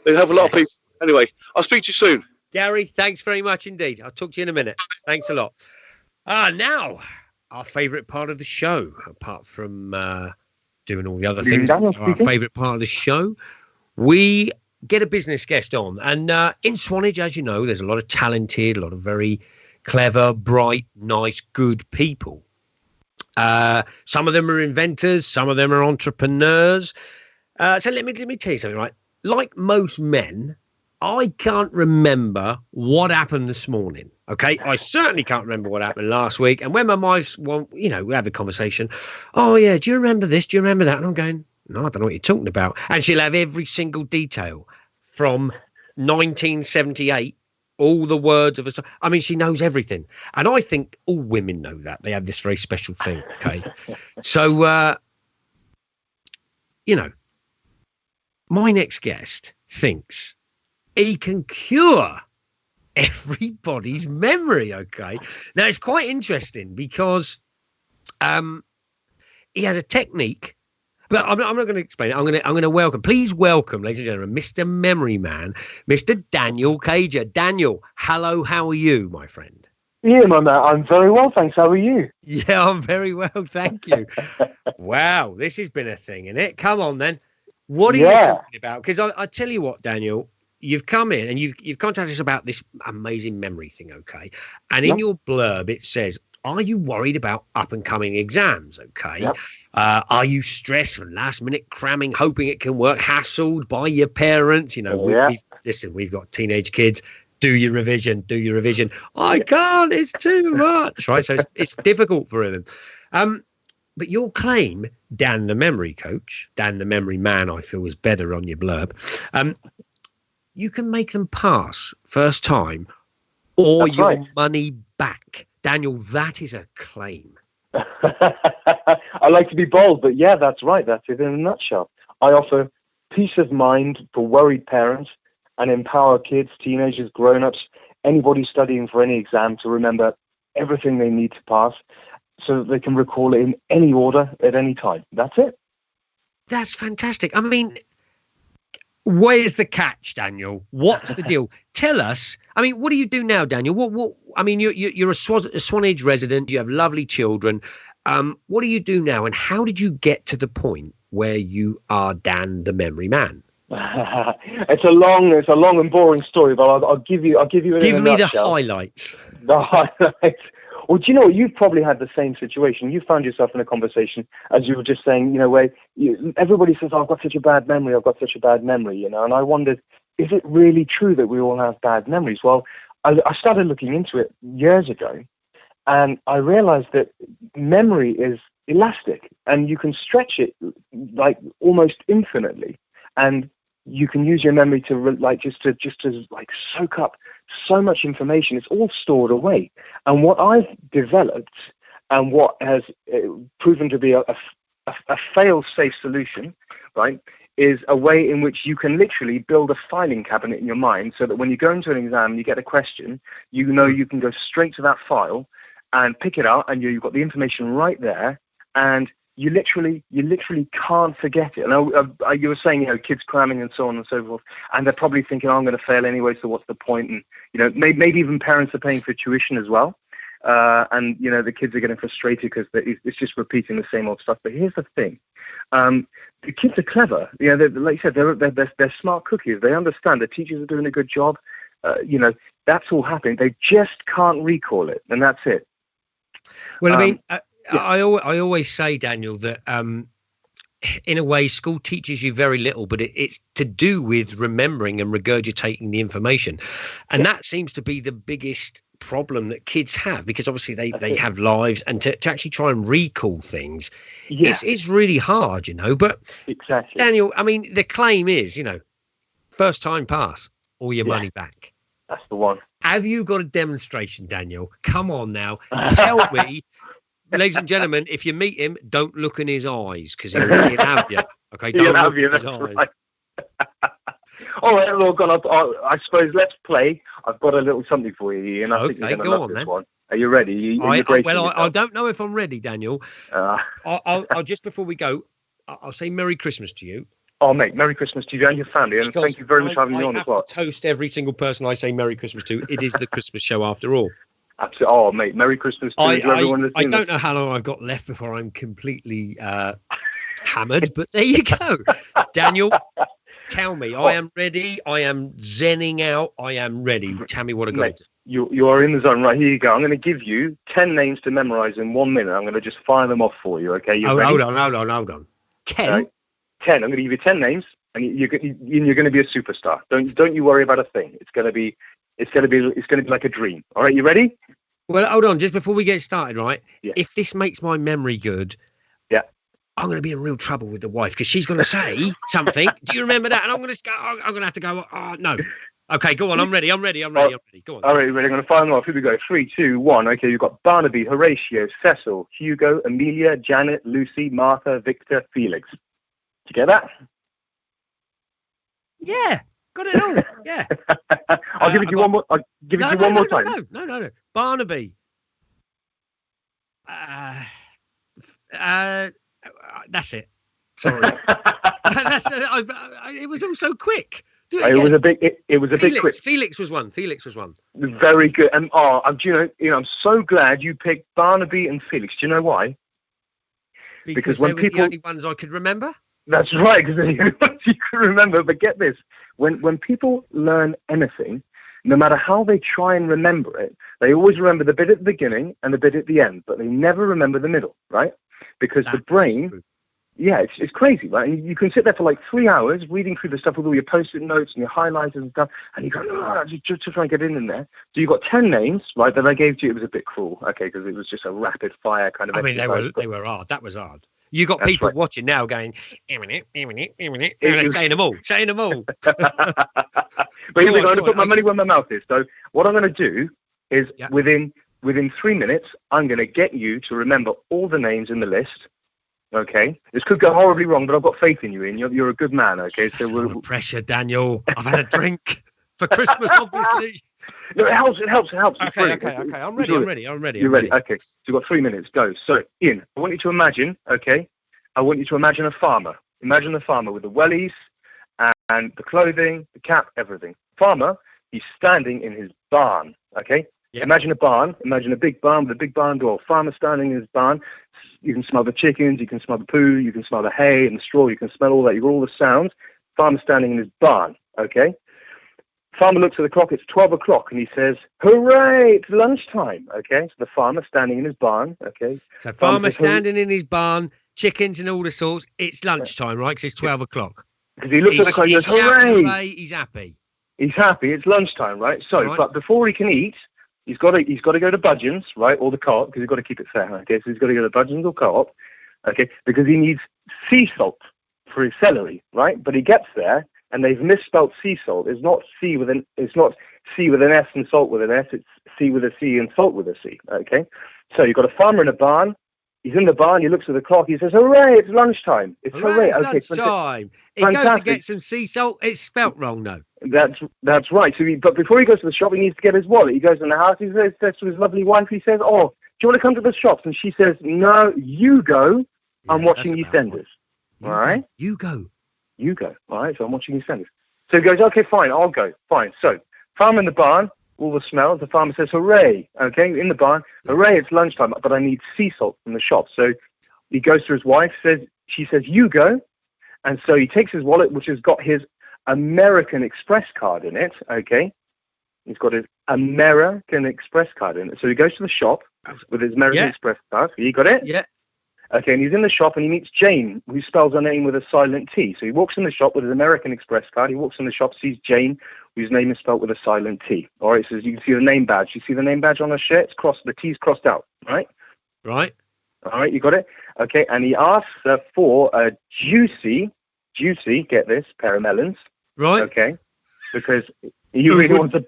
[SPEAKER 3] They have a lot of people. Anyway, I'll speak to you soon.
[SPEAKER 2] Gary, thanks very much indeed. I'll talk to you in a minute. Thanks a lot. Now, our favourite part of the show, apart from doing all the other things, our favourite part of the show, we get a business guest on. And in Swanage, as you know, there's a lot of talented, a lot of very clever, bright, nice, good people. Some of them are inventors, some of them are entrepreneurs. So let me tell you something, right? Like most men, I can't remember what happened this morning. Okay, I certainly can't remember what happened last week. And when my wife's, we have the conversation. Oh yeah, do you remember this? Do you remember that? And I'm going, no, I don't know what you're talking about. And she'll have every single detail from 1978. All the words of a song. I mean, she knows everything. And I think all women know that. They have this very special thing, okay? So, my next guest thinks he can cure everybody's memory, okay? Now, it's quite interesting because he has a technique. But I'm not going to explain it. I'm going to welcome. Please welcome, ladies and gentlemen, Mr. Memory Man, Mr. Daniel Cager. Daniel, hello. How are you, my friend?
[SPEAKER 10] Yeah, my man. I'm very well, thanks. How are you?
[SPEAKER 2] Yeah, I'm very well, thank you. Wow, this has been a thing, isn't it? Come on, then. What are you talking about? Because I tell you what, Daniel, you've come in and you've contacted us about this amazing memory thing, okay? And in your blurb, it says, are you worried about up-and-coming exams, okay?
[SPEAKER 10] Yep.
[SPEAKER 2] Are you stressed from last-minute cramming, hoping it can work, hassled by your parents? You know, we've got teenage kids. Do your revision. I can't. It's too much, right? So it's difficult for them. But your claim, Dan the Memory Coach, Dan the Memory Man, I feel is better on your blurb. You can make them pass first time or your money back. Daniel, that is a claim.
[SPEAKER 10] I like to be bold, but yeah, that's right. That's it in a nutshell. I offer peace of mind for worried parents and empower kids, teenagers, grown-ups, anybody studying for any exam to remember everything they need to pass so that they can recall it in any order at any time. That's it.
[SPEAKER 2] That's fantastic. I mean, where's the catch, Daniel? What's the deal? Tell us. I mean, what do you do now, Daniel? What? I mean, you're a Swanage resident. You have lovely children. What do you do now, and how did you get to the point where you are Dan the Memory Man?
[SPEAKER 10] It's a long and boring story, but I'll give you it. Give me
[SPEAKER 2] the highlights.
[SPEAKER 10] The highlights. Well, do you know what? You've probably had the same situation. You found yourself in a conversation, as you were just saying, where everybody says, I've got such a bad memory, and I wondered, is it really true that we all have bad memories? Well, I started looking into it years ago, and I realized that memory is elastic, and you can stretch it like almost infinitely, and you can use your memory to just to soak up so much information. It's all stored away. And what I've developed, and what has proven to be a fail-safe solution, right, is a way in which you can literally build a filing cabinet in your mind, so that when you go into an exam and you get a question, you can go straight to that file and pick it up, and you've got the information right there, and you literally can't forget it. And you were saying, kids cramming and so on and so forth, and they're probably thinking, I'm going to fail anyway, so what's the point? And maybe even parents are paying for tuition as well, and the kids are getting frustrated because it's just repeating the same old stuff. But here's the thing: the kids are clever. Like you said, they're smart cookies. They understand the teachers are doing a good job. That's all happening. They just can't recall it, and that's it.
[SPEAKER 2] Well, I mean, I always say, Daniel, that in a way, school teaches you very little, but it's to do with remembering and regurgitating the information. And that seems to be the biggest problem that kids have, because obviously they have lives, and to actually try and recall things, it's really hard, But
[SPEAKER 10] exactly,
[SPEAKER 2] Daniel, I mean, the claim is, first time pass, all your money back.
[SPEAKER 10] That's the one.
[SPEAKER 2] Have you got a demonstration, Daniel? Come on now. Tell me, ladies and gentlemen, if you meet him, don't look in his eyes, because he'll have you. Okay, don't look in his eyes.
[SPEAKER 10] Right. All right, look, I suppose let's play. I've got a little something for you, and I think you're going to love this one. Are you ready?
[SPEAKER 2] I don't know if I'm ready, Daniel. I'll just before we go, I'll say Merry Christmas to you.
[SPEAKER 10] Oh, mate, Merry Christmas to you and your family, and thank you very much for having me on as well.
[SPEAKER 2] I have to toast every single person I say Merry Christmas to. It is the Christmas show after all.
[SPEAKER 10] Absolutely. Oh, mate, Merry Christmas to everyone listening.
[SPEAKER 2] I don't know how long I've got left before I'm completely hammered, but there you go. Daniel, tell me. I am ready. I am zenning out. I am ready. Tell me what I got to do.
[SPEAKER 10] You are in the zone. Right, here you go. I'm going to give you 10 names to memorize in 1 minute. I'm going to just fire them off for you, okay?
[SPEAKER 2] Hold on. 10?
[SPEAKER 10] 10. I'm going to give you 10 names, and you're going to be a superstar. Don't you worry about a thing. It's going to be like a dream. All right, you ready?
[SPEAKER 2] Well, hold on. Just before we get started, right?
[SPEAKER 10] Yeah.
[SPEAKER 2] If this makes my memory good, I'm going to be in real trouble with the wife, because she's going to say something. Do you remember that? And I'm going to have to go. Oh no. Okay, go on. I'm ready. Go on.
[SPEAKER 10] All right, ready? I'm going to fire them off. Here we go. 3, 2, 1. Okay, you've got Barnaby, Horatio, Cecil, Hugo, Amelia, Janet, Lucy, Martha, Victor, Felix. Did you get that?
[SPEAKER 2] Yeah, got it all. Yeah.
[SPEAKER 10] I'll give it to you one more. I'll give it to you one more time.
[SPEAKER 2] No. Barnaby. That's it. Sorry. It was all so quick.
[SPEAKER 10] It was a bit quick.
[SPEAKER 2] Felix was one.
[SPEAKER 10] Very good. And I'm so glad you picked Barnaby and Felix. Do you know why?
[SPEAKER 2] Because when they were the only ones I could remember.
[SPEAKER 10] That's right, because they're the only ones you can remember. But get this: when people learn anything, no matter how they try and remember it, they always remember the bit at the beginning and the bit at the end, but they never remember the middle, right? Because the brain, it's crazy, right? And you can sit there for like 3 hours reading through the stuff with all your post-it notes and your highlighters and stuff, and you go, just to try and get in there. So you got 10 names, right, that I gave to you. It was a bit cruel, okay, because it was just a rapid fire kind of.
[SPEAKER 2] I mean, they were hard. That was hard. You got people watching now going, saying them all.
[SPEAKER 10] But here we go. I'm going to put my money where my mouth is. So what I'm going to do is within 3 minutes, I'm going to get you to remember all the names in the list. Okay, this could go horribly wrong, but I've got faith in you, Ian. You're a good man. Okay,
[SPEAKER 2] so we're pressure, Daniel. I've had a drink for Christmas, obviously.
[SPEAKER 10] No, it helps.
[SPEAKER 2] Okay. I'm ready.
[SPEAKER 10] You're ready. Okay, so you've got 3 minutes. Go. So, Ian, I want you to imagine. Okay, I want you to imagine a farmer. Imagine the farmer with the wellies and the clothing, the cap, everything. Farmer, he's standing in his barn. Okay. Yep. Imagine a barn. Imagine a big barn with a big barn door. Farmer standing in his barn. You can smell the chickens. You can smell the poo. You can smell the hay and the straw. You can smell all that. You got all the sounds. Farmer standing in his barn. Okay. Farmer looks at the clock. It's 12 o'clock, and he says, "Hooray! It's lunchtime." Okay. So the farmer standing in his barn. Okay.
[SPEAKER 2] So farmer standing in his barn, chickens and all the sorts. It's lunchtime, right? Because it's 12 o'clock.
[SPEAKER 10] Because he looks at the clock. He goes, "Hooray!"
[SPEAKER 2] He's happy.
[SPEAKER 10] He's happy. It's lunchtime, right? So, but before he can eat, he's got to go to Budgeon's, right, or the Co-op, because he's got to keep it fair. Okay, so he's got to go to Budgeon's or Co-op, okay, because he needs sea salt for his celery, right? But he gets there and they've misspelled sea salt. It's not C with an S and salt with an S. It's C with a C and salt with a C. Okay, so you've got a farmer in a barn. He's in the barn. He looks at the clock. He says, "Hooray! It's lunchtime. It's hooray!
[SPEAKER 2] It's lunchtime." He goes to get some sea salt. It's spelt wrong, though.
[SPEAKER 10] That's right. So, but before he goes to the shop, he needs to get his wallet. He goes in the house. He says to his lovely wife. He says, "Oh, you want to come to the shops? And she says, no, you go. I'm
[SPEAKER 2] Yeah,
[SPEAKER 10] watching
[SPEAKER 2] that's about
[SPEAKER 10] EastEnders.
[SPEAKER 2] You
[SPEAKER 10] All right?
[SPEAKER 2] go. You go.
[SPEAKER 10] You go. All right, so I'm watching EastEnders. So he goes, okay, fine, I'll go. Fine. So, farm in the barn, all the smells. The farmer says, hooray. Okay, in the barn, hooray, it's lunchtime, but I need sea salt from the shop. So he goes to his wife, she says, you go. And so he takes his wallet, which has got his American Express card in it, okay? He's got his American Express card in it. So he goes to the shop with his American Express card. You got it?
[SPEAKER 2] Yeah.
[SPEAKER 10] Okay, and he's in the shop and he meets Jane, who spells her name with a silent T. So he walks in the shop with his American Express card. He walks in the shop, sees Jane, whose name is spelled with a silent T. All right, so you can see the name badge. You see the name badge on her shirt? It's crossed, the T's crossed out, right?
[SPEAKER 2] Right.
[SPEAKER 10] All right, you got it? Okay, and he asks her for a juicy, get this, pair of melons.
[SPEAKER 2] Right.
[SPEAKER 10] Okay, because he really wants a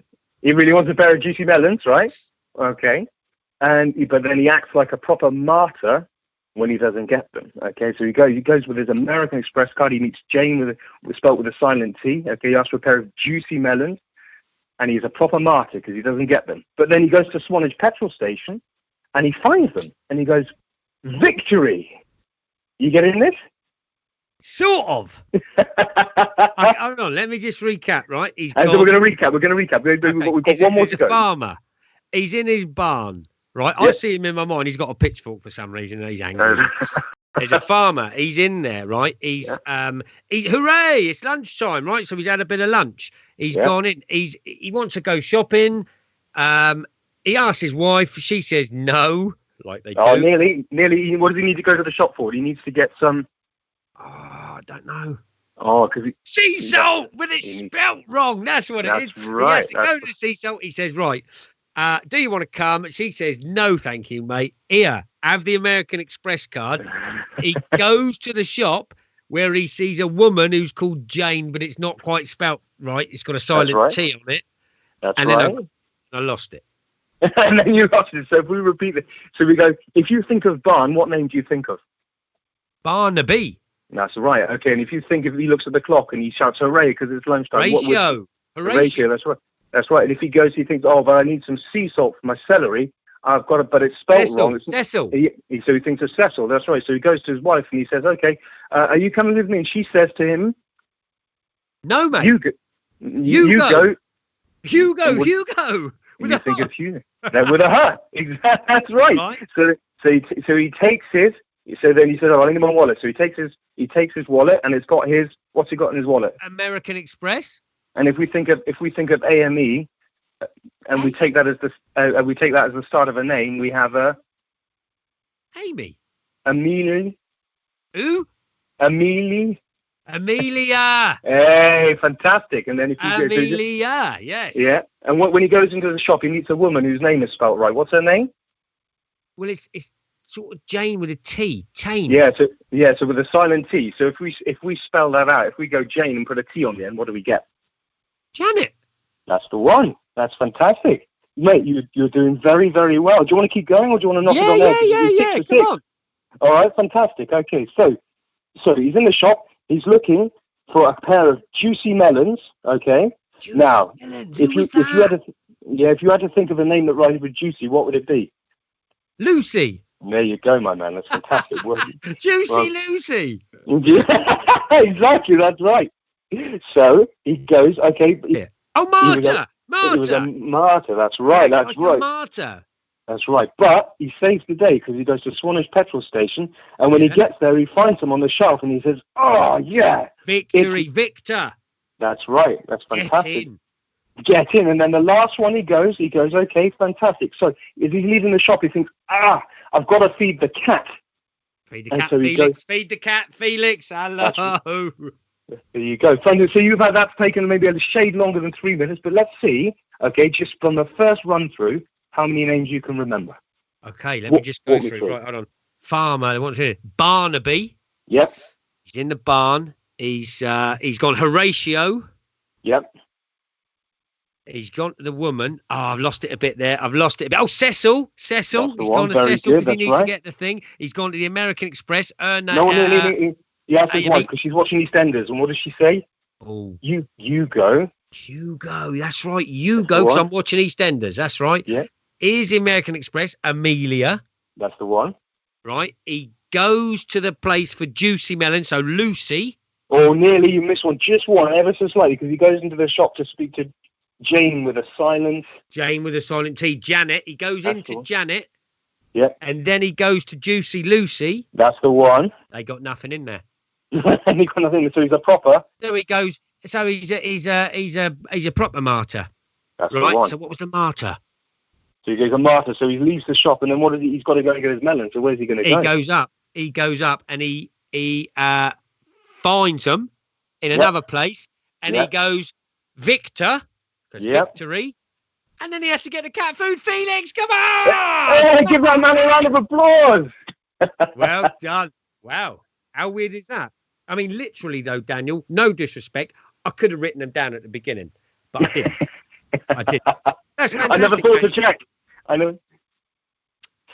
[SPEAKER 10] pair of juicy melons, right? Okay, but then he acts like a proper martyr when he doesn't get them. Okay, so he goes with his American Express card. He meets Jane spelt with a silent T. Okay, he asks for a pair of juicy melons, and he's a proper martyr because he doesn't get them. But then he goes to Swanage petrol station, and he finds them, and he goes, victory! You getting this?
[SPEAKER 2] Sort of. Hold on, let me just recap, right?
[SPEAKER 10] So we're going to recap. We've got one more to go.
[SPEAKER 2] He's a farmer. He's in his barn, right? I see him in my mind. He's got a pitchfork for some reason. And he's angry. There's a farmer. He's in there, right? He's hooray! It's lunchtime, right? So he's had a bit of lunch. He's gone in. He wants to go shopping. He asks his wife. She says no, like they do.
[SPEAKER 10] Oh, nearly. What does he need to go to the shop for? He needs to get some.
[SPEAKER 2] Oh, I don't know.
[SPEAKER 10] Oh, because
[SPEAKER 2] sea salt, but it's spelt wrong. That's what it is.
[SPEAKER 10] Right.
[SPEAKER 2] He has to go to the sea salt. He says, right, do you want to come? She says, no, thank you, mate. Here, have the American Express card. He goes to the shop where he sees a woman who's called Jane, but it's not quite spelt right. It's got a silent T on it.
[SPEAKER 10] That's
[SPEAKER 2] and
[SPEAKER 10] right.
[SPEAKER 2] then I lost it.
[SPEAKER 10] And then you lost it. So if we repeat it, so we go, if you think of Barn, what name do you think of?
[SPEAKER 2] Barnaby.
[SPEAKER 10] That's right. Okay, and if he looks at the clock and he shouts hooray because it's lunchtime.
[SPEAKER 2] Horatio.
[SPEAKER 10] That's right. That's right. And if he goes, he thinks, oh, but I need some sea salt for my celery. I've got it, but it's spelled wrong.
[SPEAKER 2] Cecil.
[SPEAKER 10] So he thinks of Cecil. That's right. So he goes to his wife and he says, okay, are you coming with me? And she says to him,
[SPEAKER 2] no, mate.
[SPEAKER 10] You go.
[SPEAKER 2] Hugo.
[SPEAKER 10] With a think of Hugo. No, with a her. Exactly. That's right. So he takes his. So then he says, "Oh, I need my wallet." So he takes his wallet, and it's got his. What's he got in his wallet?
[SPEAKER 2] American Express.
[SPEAKER 10] And if we think of AME, and we take that as the start of a name, we have a
[SPEAKER 2] Amy.
[SPEAKER 10] Amelie.
[SPEAKER 2] Who?
[SPEAKER 10] Amelie.
[SPEAKER 2] Amelia.
[SPEAKER 10] Hey, fantastic! And then if you
[SPEAKER 2] Amelia, yes.
[SPEAKER 10] Yeah. And when he goes into the shop, he meets a woman whose name is spelt right. What's her name?
[SPEAKER 2] Well, it's sort of Jane with a T. Jane.
[SPEAKER 10] Yeah. So with a silent T. So if we spell that out, if we go Jane and put a T on the end, what do we get?
[SPEAKER 2] Janet.
[SPEAKER 10] That's the one. That's fantastic, mate. You're doing very, very well. Do you want to keep going, or do you want to knock it on there?
[SPEAKER 2] Yeah. Come on.
[SPEAKER 10] All right. Fantastic. Okay. So he's in the shop. He's looking for a pair of juicy melons. Okay. Now, if you had to think of a name that rhymes with juicy, what would it be?
[SPEAKER 2] Lucy.
[SPEAKER 10] There you go, my man. That's fantastic.
[SPEAKER 2] Juicy Lucy.
[SPEAKER 10] Yeah, exactly. That's right. So he goes, okay.
[SPEAKER 2] Oh, Marta.
[SPEAKER 10] He was a martyr. That's right. That's right.
[SPEAKER 2] A martyr.
[SPEAKER 10] That's right. But he saves the day because he goes to Swanage petrol station, and when he gets there, he finds them on the shelf, and he says, "Oh yeah,
[SPEAKER 2] victory, Victor."
[SPEAKER 10] That's right. That's fantastic. Get in. And then the last one he goes, okay, fantastic. So as he's leaving the shop, he thinks, I've got to feed the cat.
[SPEAKER 2] Feed the cat, Felix. Feed the cat, Felix. Hello.
[SPEAKER 10] There you go. So that's taken maybe a shade longer than 3 minutes, but let's see, okay, just from the first run through, how many names you can remember.
[SPEAKER 2] Okay, let me just go through. Right, hold on. Farmer, what's it? Barnaby.
[SPEAKER 10] Yep.
[SPEAKER 2] He's in the barn. He's gone Horatio.
[SPEAKER 10] Yep.
[SPEAKER 2] He's gone to the woman. Oh, I've lost it a bit there. Oh, Cecil. He's gone to Cecil because he needs to get the thing. He's gone to the American Express.
[SPEAKER 10] No, he asked his wife because she's watching EastEnders. And what does she say?
[SPEAKER 2] Oh,
[SPEAKER 10] you go.
[SPEAKER 2] Hugo. That's right. You go because I'm watching EastEnders. That's right.
[SPEAKER 10] Yeah.
[SPEAKER 2] is American Express, Amelia.
[SPEAKER 10] That's the one.
[SPEAKER 2] Right. He goes to the place for Juicy Melon, so Lucy.
[SPEAKER 10] Oh, nearly you missed one. Just one, ever so slightly, because he goes into the shop to speak to Jane with a silent.
[SPEAKER 2] Jane with a silent T. Janet. He goes into Janet.
[SPEAKER 10] Yep.
[SPEAKER 2] And then he goes to Juicy Lucy.
[SPEAKER 10] That's the one.
[SPEAKER 2] They got nothing in there.
[SPEAKER 10] And he got nothing. So he's a proper.
[SPEAKER 2] So he goes. So he's a proper martyr.
[SPEAKER 10] That's
[SPEAKER 2] right.
[SPEAKER 10] The one.
[SPEAKER 2] So what was the martyr?
[SPEAKER 10] So he's a martyr. So he leaves the shop, and then what is he? He's got to go and get his melon. So where's he going to go?
[SPEAKER 2] He goes up, and he finds them in another place, and he goes Victor, because victory, and then he has to get the cat food. Felix, come on!
[SPEAKER 10] Hey, give that man a round of applause.
[SPEAKER 2] Well done. Wow, how weird is that? I mean, literally though, Daniel, no disrespect, I could have written them down at the beginning, but I didn't. I did. That's fantastic.
[SPEAKER 10] I never thought to check. I know.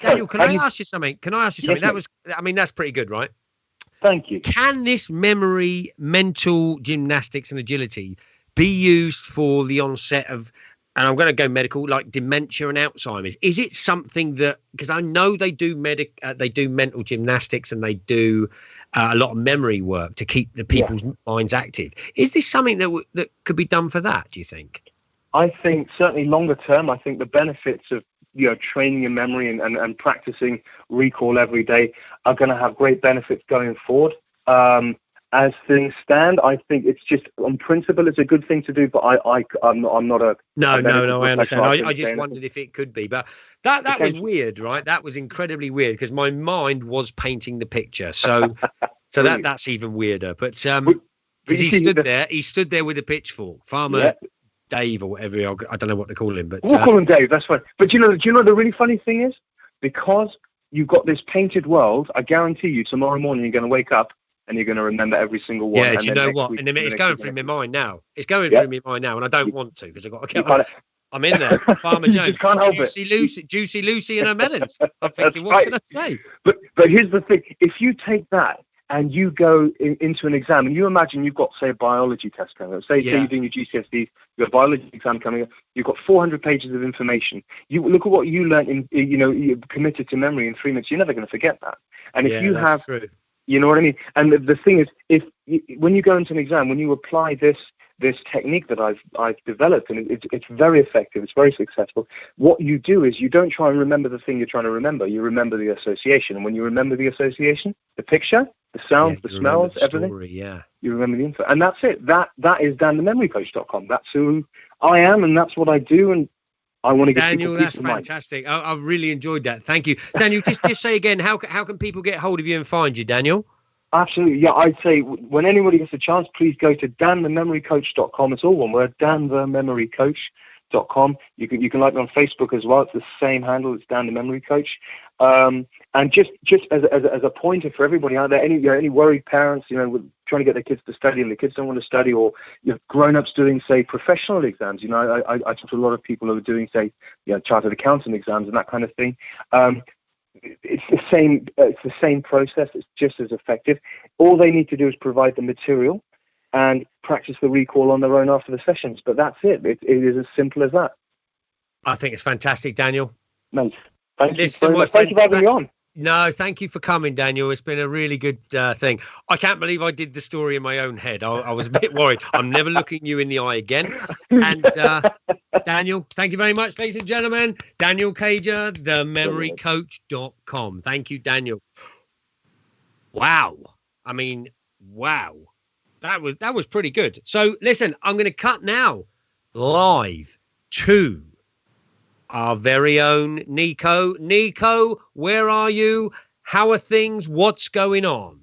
[SPEAKER 2] Daniel, can I ask you something? That's pretty good, right?
[SPEAKER 10] Thank you.
[SPEAKER 2] Can this memory, mental gymnastics and agility be used for the onset of, and I'm going to go medical, like dementia and Alzheimer's? Is it something that, because I know they do mental gymnastics and they do a lot of memory work to keep the people's minds active. Is this something that could be done for that, do you think?
[SPEAKER 10] I think certainly longer term, I think the benefits of training your memory and practicing recall every day are going to have great benefits going forward. As things stand, I think it's just on principle, it's a good thing to do. But I'm not a
[SPEAKER 2] no. I understand. I just wondered if it could be, but that was weird, right? That was incredibly weird because my mind was painting the picture. So that's even weirder. But because he stood there with a pitchfork, Farmer Dave or whatever. I don't know what to call him, but
[SPEAKER 10] we'll call him Dave. That's fine. But do you know the really funny thing is, because you've got this painted world, I guarantee you tomorrow morning you're going to wake up and you're going to remember every single one.
[SPEAKER 2] Yeah, do you know what? And it's going through my mind now. It's going through my mind now, and I don't want to because I've got to get on. I'm in there. Farmer Jones, Juicy Lucy and her melons. I'm thinking, what can I say?
[SPEAKER 10] But here's the thing: if you take that and you go into an exam, and you imagine you've got, say, a biology test coming up. Say you're doing your GCSEs, you've got a biology exam coming up. You've got 400 pages of information. You look at what you learned you're committed to memory in 3 minutes. You're never going to forget that. And if you have,
[SPEAKER 2] true.
[SPEAKER 10] You know what I mean. And the thing is, when you go into an exam, when you apply this technique that I've developed, and it's very effective, it's very successful. What you do is you don't try and remember the thing you're trying to remember. You remember the association, and when you remember the association, the picture, the sounds, the smells, everything. You remember the info, and that's it. That is danthememorycoach.com. That's who I am, and that's what I do, and I want to get
[SPEAKER 2] Daniel,
[SPEAKER 10] people
[SPEAKER 2] that's fantastic. I've really enjoyed that. Thank you, Daniel. just say again, how can people get hold of you and find you, Daniel?
[SPEAKER 10] Absolutely, yeah. I'd say when anybody gets a chance, please go to danthememorycoach.com. It's all one word, danthememorycoach.com. You can like me on Facebook as well. It's the same handle. It's Dan the Memory Coach. And just as a pointer for everybody out there, any worried parents, trying to get their kids to study and the kids don't want to study, or grown-ups doing, say, professional exams. I talk to a lot of people who are doing, say, chartered accountant exams and that kind of thing. It's the same process. It's just as effective. All they need to do is provide the material and practice the recall on their own after the sessions. But that's it. It is as simple as that.
[SPEAKER 2] I think it's fantastic, Daniel.
[SPEAKER 10] Mate, thank you for having me on.
[SPEAKER 2] No, thank you for coming, Daniel. It's been a really good thing. I can't believe I did the story in my own head. I was a bit worried. I'm never looking you in the eye again. And Daniel, thank you very much, ladies and gentlemen. Daniel Cager, thememorycoach.com. Thank you, Daniel. Wow. I mean, wow. That was pretty good. So listen, I'm going to cut now live to our very own Nico. Nico, where are you? How are things? What's going on?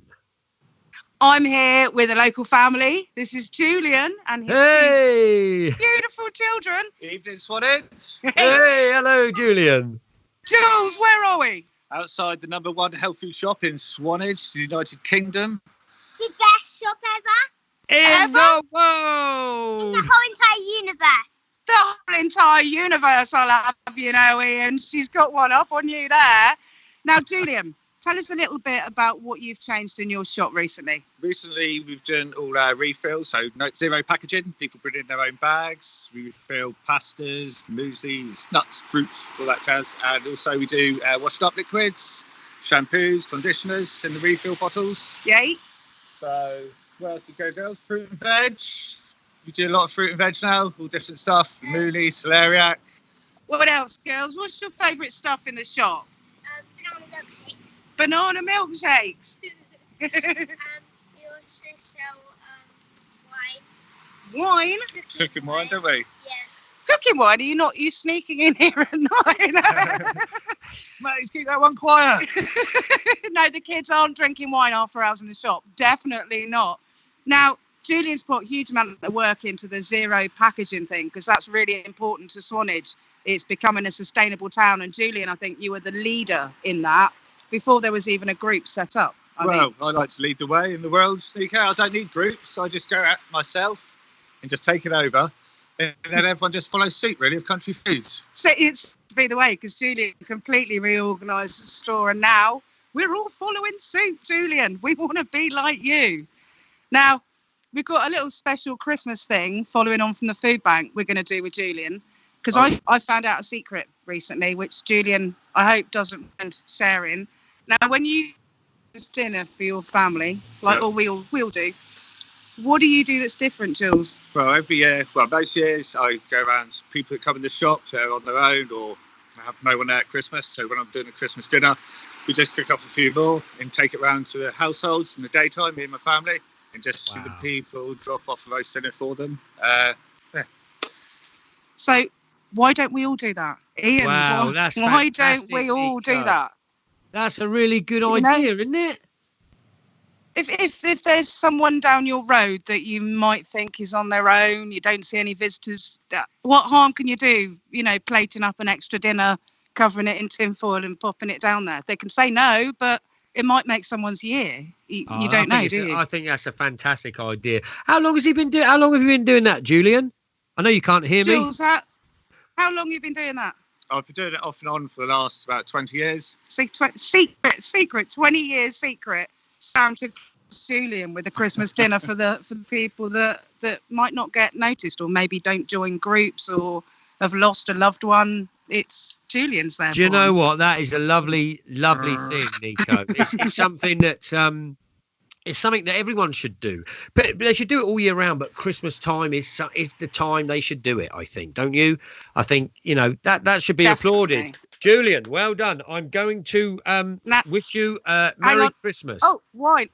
[SPEAKER 4] I'm here with a local family. This is Julian and his two beautiful children.
[SPEAKER 11] Evening, Swanage.
[SPEAKER 2] Hey, hello, Julian.
[SPEAKER 4] Jules, where are we?
[SPEAKER 11] Outside the #1 health food shop in Swanage, the United Kingdom.
[SPEAKER 12] The best shop ever.
[SPEAKER 2] In the world.
[SPEAKER 12] In the whole entire universe.
[SPEAKER 4] The whole entire universe, I love, Ian. She's got one up on you there. Now, Julian, Tell us a little bit about what you've changed in your shop recently.
[SPEAKER 11] Recently, we've done all our refills, so zero packaging. People bring in their own bags. We refill pastas, mueslis, nuts, fruits, all that jazz. And also we do washed up liquids, shampoos, conditioners in the refill bottles.
[SPEAKER 4] Yay.
[SPEAKER 11] So, where else we go, girls? Fruit and veg. We do a lot of fruit and veg now, all different stuff. Mouli, celeriac.
[SPEAKER 4] What else, girls? What's your favourite stuff in the shop?
[SPEAKER 12] Banana milkshake.
[SPEAKER 4] Banana milkshakes.
[SPEAKER 12] We also sell wine.
[SPEAKER 4] Wine?
[SPEAKER 11] Cooking wine, don't we?
[SPEAKER 12] Yeah.
[SPEAKER 4] Cooking wine? Are you sneaking in here at night?
[SPEAKER 11] Mate, keep that one quiet.
[SPEAKER 4] No, the kids aren't drinking wine after hours in the shop. Definitely not. Now, Julian's put a huge amount of work into the zero packaging thing because that's really important to Swanage. It's becoming a sustainable town. And Julian, I think you were the leader in that before there was even a group set up. I
[SPEAKER 11] like to lead the way in the world, Nico. I don't need groups. I just go out myself and just take it over. And then everyone just follows suit, really, of country foods.
[SPEAKER 4] So it's to be the way because Julian completely reorganised the store. And now we're all following suit, Julian. We want to be like you. Now, we've got a little special Christmas thing following on from the food bank we're going to do with Julian. Because I found out a secret recently, which Julian, I hope, doesn't mind sharing. Now, when you host dinner for your family, like all we all do, what do you do that's different, Jules?
[SPEAKER 11] Well, every year, most years, I go around, people that come in the shop, they're on their own or have no one there at Christmas. So when I'm doing a Christmas dinner, we just cook up a few more and take it round to the households in the daytime, me and my family, and just see the people drop off a roast dinner for them.
[SPEAKER 4] So why don't we all do that? Ian, why don't we all do that?
[SPEAKER 2] That's a really good idea, isn't it?
[SPEAKER 4] If there's someone down your road that you might think is on their own, you don't see any visitors, what harm can you do? Plating up an extra dinner, covering it in tinfoil and popping it down there. They can say no, but it might make someone's year. You don't know, do you?
[SPEAKER 2] I think that's a fantastic idea. How long have you been doing that, Julian? I know you can't hear me.
[SPEAKER 4] Jules, how long have you been doing that?
[SPEAKER 11] I've been doing it off and on for the last about 20 years.
[SPEAKER 4] Secret, 20 years secret. Santa Julian with a Christmas dinner for the people that might not get noticed or maybe don't join groups or have lost a loved one. It's Julian's there.
[SPEAKER 2] Do you know what? That is a lovely thing, Nico. It's something that it's something that everyone should do, but they should do it all year round. But Christmas time is the time they should do it. I think, don't you? I think that should be applauded. Julian, well done. I'm going to wish you Merry Christmas.
[SPEAKER 4] Oh, right,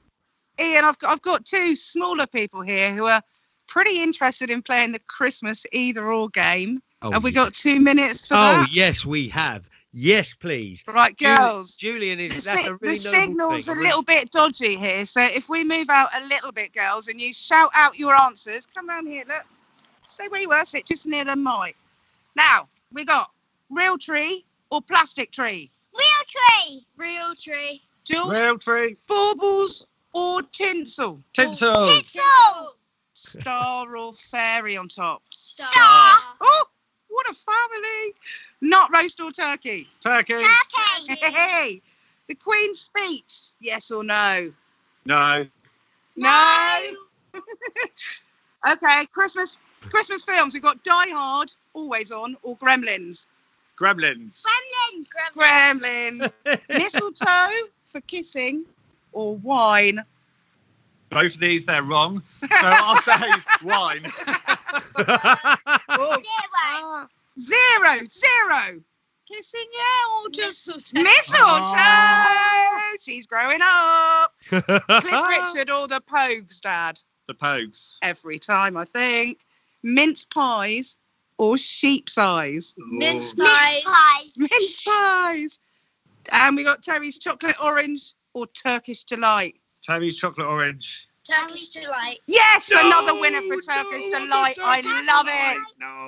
[SPEAKER 4] Ian. I've got two smaller people here who are pretty interested in playing the Christmas either-or game. Have we got 2 minutes for that?
[SPEAKER 2] Oh, yes, we have. Yes, please.
[SPEAKER 4] Right, girls.
[SPEAKER 2] Julian is.
[SPEAKER 4] The signal's a little bit dodgy here, so if we move out a little bit, girls, and you shout out your answers, come round here. Look, stay where you were. Sit just near the mic. Now we got real tree or plastic tree.
[SPEAKER 12] Real tree. Real tree.
[SPEAKER 4] Jules.
[SPEAKER 11] Real tree.
[SPEAKER 4] Baubles or tinsel.
[SPEAKER 11] Tinsel.
[SPEAKER 12] Tinsel.
[SPEAKER 4] Star or fairy on top.
[SPEAKER 12] Star.
[SPEAKER 4] Oh, what a family. Not roast or turkey.
[SPEAKER 11] Turkey.
[SPEAKER 12] Turkey.
[SPEAKER 4] Hey, the Queen's speech. Yes or no?
[SPEAKER 11] No.
[SPEAKER 4] No. Okay, Christmas films. We've got Die Hard, always on, or Gremlins.
[SPEAKER 11] Gremlins.
[SPEAKER 4] Gremlins. Mistletoe for kissing, or wine.
[SPEAKER 11] Both of these, they're wrong. So I'll say wine.
[SPEAKER 4] Zero. Kissing, yeah, or just mistletoe. She's growing up. Cliff Richard or the Pogues, Dad?
[SPEAKER 11] The Pogues.
[SPEAKER 4] Every time, I think. Mince pies or sheep's eyes?
[SPEAKER 12] Mince pies.
[SPEAKER 4] Mince pies. And we got Terry's chocolate orange or Turkish delight?
[SPEAKER 11] Terry's chocolate orange.
[SPEAKER 12] Turkish delight.
[SPEAKER 4] Yes, another winner for Turkish delight. I love it.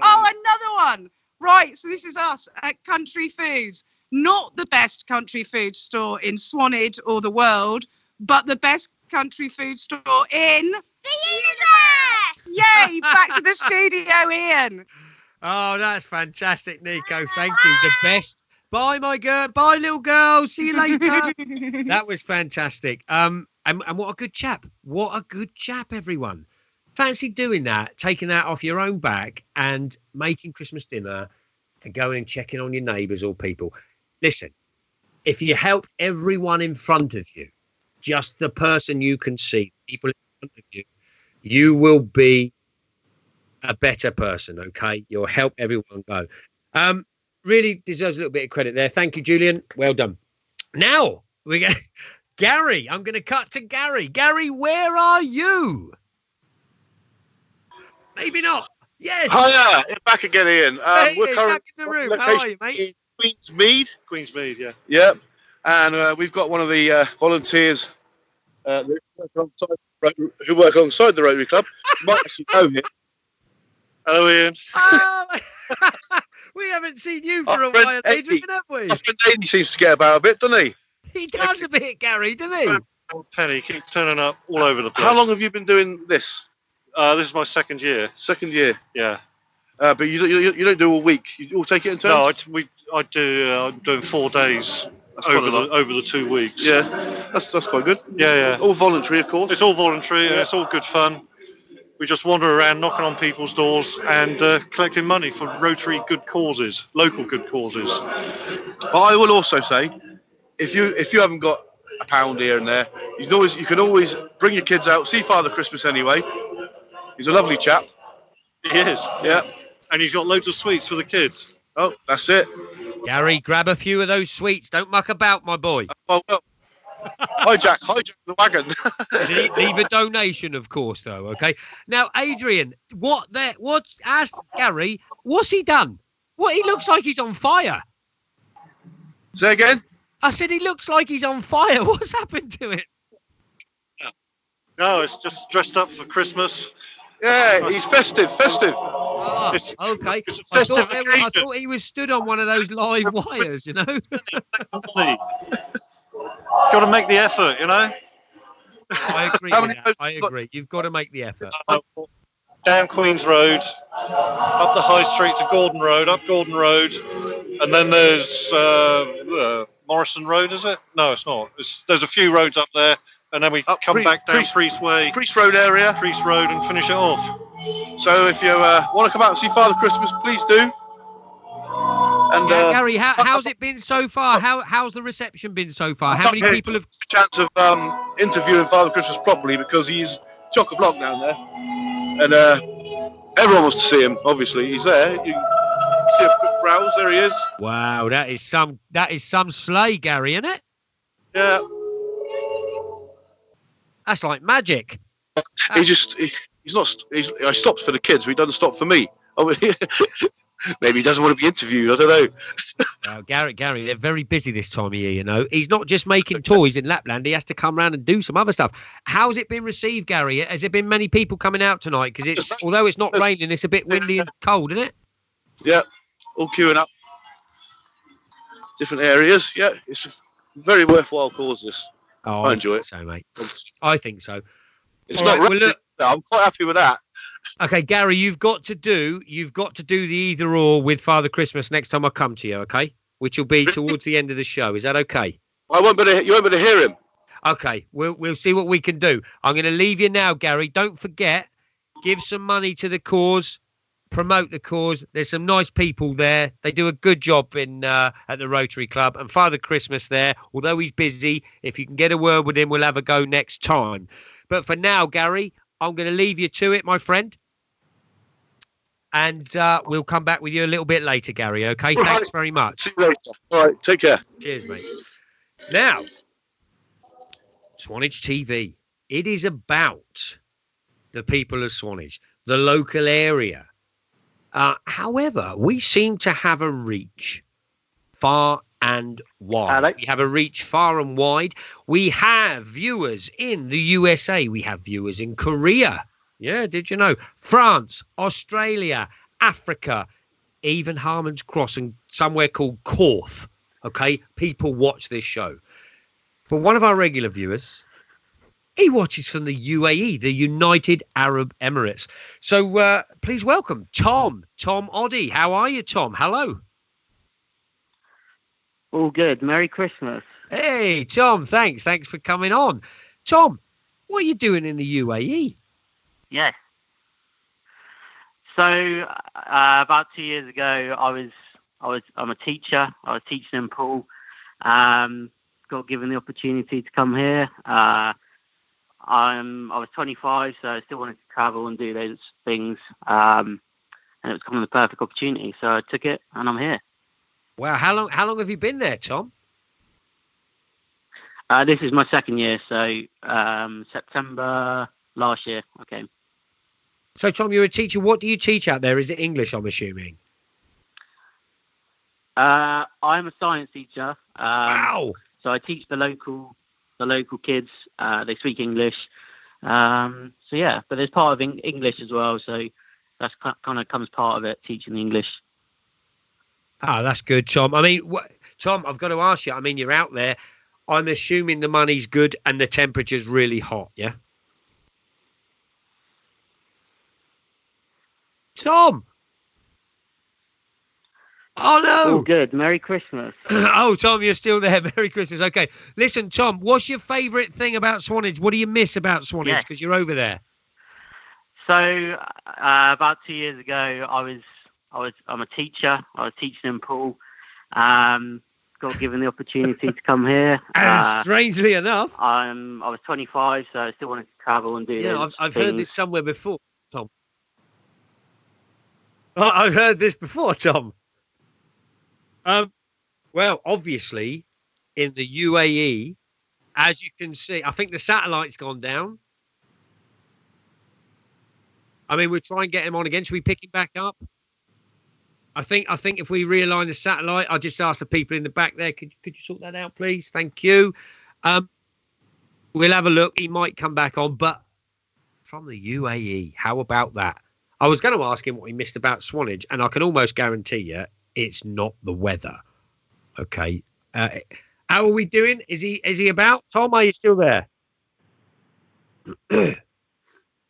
[SPEAKER 4] Oh, another one. Right, so this is us at Country Foods. Not the best country food store in Swanage or the world, but the best country food store in
[SPEAKER 12] the universe.
[SPEAKER 4] Yay, back to the studio, Ian.
[SPEAKER 2] Oh, that's fantastic, Nico. Thank you. Bye, my girl. Bye, little girl. See you later. That was fantastic. And what a good chap. What a good chap, everyone. Fancy doing that, taking that off your own back and making Christmas dinner and going and checking on your neighbours or people. Listen, if you helped everyone in front of you, just the person you can see, people in front of you, you will be a better person, okay? You'll help everyone go. Really deserves a little bit of credit there. Thank you, Julian. Well done. Now, we get Gary. I'm going to cut to Gary. Gary, where are you? Maybe not. Yes.
[SPEAKER 3] Hiya, back again, Ian.
[SPEAKER 2] Hey,
[SPEAKER 3] we're
[SPEAKER 2] back in the room. How are you, mate?
[SPEAKER 3] Queensmead, yeah. Yeah. And we've got one of the volunteers who work alongside the Rotary Club. You might actually know him. Hello, Ian.
[SPEAKER 2] We haven't seen you for a while, Adrian, have we?
[SPEAKER 3] My friend Aidy seems to get about a bit, doesn't he?
[SPEAKER 2] He does a bit, Gary, doesn't he?
[SPEAKER 9] Penny keeps turning up all over the place.
[SPEAKER 3] How long have you been doing this?
[SPEAKER 9] This is my second year.
[SPEAKER 3] Second year?
[SPEAKER 9] Yeah.
[SPEAKER 3] But you don't do a week. You all take it in turns?
[SPEAKER 9] No, I do. I'm doing 4 days over the 2 weeks.
[SPEAKER 3] Yeah, that's quite good.
[SPEAKER 9] Yeah.
[SPEAKER 3] All voluntary, of course.
[SPEAKER 9] It's all voluntary and it's all good fun. We just wander around knocking on people's doors and collecting money for Rotary good causes, local good causes.
[SPEAKER 3] But I will also say, if you haven't got a pound here and there, you can always bring your kids out, see Father Christmas anyway. He's a lovely chap.
[SPEAKER 9] He is.
[SPEAKER 3] Yeah.
[SPEAKER 9] And he's got loads of sweets for the kids.
[SPEAKER 3] Oh, that's it.
[SPEAKER 2] Gary, grab a few of those sweets. Don't muck about, my boy.
[SPEAKER 3] Oh, well. Hijack the wagon.
[SPEAKER 2] Leave a donation, of course, though. Okay. Now, Adrian, ask Gary, what's he done? What, he looks like he's on fire.
[SPEAKER 3] Say again?
[SPEAKER 2] I said he looks like he's on fire. What's happened to it?
[SPEAKER 9] No, it's just dressed up for Christmas.
[SPEAKER 3] Yeah, he's festive.
[SPEAKER 2] Oh, okay.
[SPEAKER 9] It's a festive occasion.
[SPEAKER 2] I thought he was stood on one of those live wires, you know.
[SPEAKER 9] Got to make the effort, you know.
[SPEAKER 2] I agree with that. I agree. You've got to make the effort.
[SPEAKER 9] Down Queen's Road, up the High Street to Gordon Road, up Gordon Road, and then there's Morrison Road, is it? No, it's not. There's a few roads up there, and then we come back down Priest Way,
[SPEAKER 3] Priest Road area,
[SPEAKER 9] Priest Road, and finish it off.
[SPEAKER 3] So if you want to come out and see Father Christmas, please do. And
[SPEAKER 2] Gary, how's it been so far? How's the reception been so far? How many people have
[SPEAKER 3] the chance of interviewing Father Christmas properly because he's chock-a-block down there, and everyone wants to see him. Obviously, he's there. You see a quick browse. There he is.
[SPEAKER 2] Wow, that is some sleigh, Gary, isn't it?
[SPEAKER 3] Yeah.
[SPEAKER 2] That's like magic.
[SPEAKER 3] I stopped for the kids, but he doesn't stop for me. Maybe he doesn't want to be interviewed. I don't know.
[SPEAKER 2] Well, Gary, they're very busy this time of year, you know. He's not just making toys in Lapland. He has to come around and do some other stuff. How's it been received, Gary? Has there been many people coming out tonight? Because although it's not raining, it's a bit windy and cold, isn't it?
[SPEAKER 3] Yeah, all queuing up. Different areas. Yeah, it's a very worthwhile cause, this.
[SPEAKER 2] Oh,
[SPEAKER 3] I enjoy it.
[SPEAKER 2] So, mate. I think so.
[SPEAKER 3] It's not raining. I'm quite happy with that.
[SPEAKER 2] Okay, Gary, you've got to do the either or with Father Christmas next time I come to you, okay? Which will be towards the end of the show. Is that okay?
[SPEAKER 3] You won't be able to hear him.
[SPEAKER 2] Okay, we'll see what we can do. I'm going to leave you now, Gary. Don't forget, give some money to the cause, promote the cause. There's some nice people there. They do a good job at the Rotary Club. And Father Christmas there, although he's busy, if you can get a word with him, we'll have a go next time. But for now, Gary, I'm going to leave you to it, my friend. And we'll come back with you a little bit later, Gary, okay? Right. Thanks very much.
[SPEAKER 3] See you later. All right, take care.
[SPEAKER 2] Cheers, mate. Now, Swanage TV. It is about the people of Swanage, the local area. However, we seem to have a reach far and wide.
[SPEAKER 10] Hello.
[SPEAKER 2] We have a reach far and wide. We have viewers in the USA. We have viewers in Korea. Yeah, did you know? France, Australia, Africa, even Harmon's Cross and somewhere called Corfe. Okay, people watch this show. For one of our regular viewers, he watches from the UAE, the United Arab Emirates. So please welcome Tom Oddy. How are you, Tom? Hello.
[SPEAKER 13] All good. Merry Christmas.
[SPEAKER 2] Hey, Tom, thanks for coming on. Tom, what are you doing in the UAE?
[SPEAKER 13] Yes. So about 2 years ago, I'm a teacher. I was teaching in Poole. Got given the opportunity to come here. I was 25, so I still wanted to travel and do those things. And it was kind of the perfect opportunity, so I took it, and I'm here.
[SPEAKER 2] Wow, how long have you been there, Tom?
[SPEAKER 13] This is my second year, so September last year I came.
[SPEAKER 2] So, Tom, you're a teacher. What do you teach out there? Is it English, I'm assuming?
[SPEAKER 13] I'm a science teacher.
[SPEAKER 2] Wow.
[SPEAKER 13] So I teach the local kids. They speak English. So yeah, but there's part of English as well. So that's kind of comes part of it, teaching the English.
[SPEAKER 2] Ah, that's good, Tom. I mean, Tom, I've got to ask you. I mean, you're out there. I'm assuming the money's good and the temperature's really hot, yeah? Tom! Oh, no!
[SPEAKER 13] All good. Merry Christmas.
[SPEAKER 2] Oh, Tom, you're still there. Merry Christmas. Okay. Listen, Tom, what's your favourite thing about Swanage? What do you miss about Swanage? Because you're over there.
[SPEAKER 13] So about 2 years ago, I'm a teacher. I was teaching in Poole. Got given the opportunity to come here.
[SPEAKER 2] And strangely enough,
[SPEAKER 13] I was 25, so I still wanted to travel and do.
[SPEAKER 2] Yeah, I've heard this somewhere before, Tom. I've heard this before, Tom. Well, obviously, in the UAE, as you can see, I think the satellite's gone down. I mean, we'll try and get him on again. Should we pick him back up? I think if we realign the satellite, I'll just ask the people in the back there. Could you sort that out, please? Thank you. We'll have a look. He might come back on, but from the UAE, how about that? I was going to ask him what he missed about Swanage, and I can almost guarantee you it's not the weather. Okay. How are we doing? Is he about? Tom, are you still there?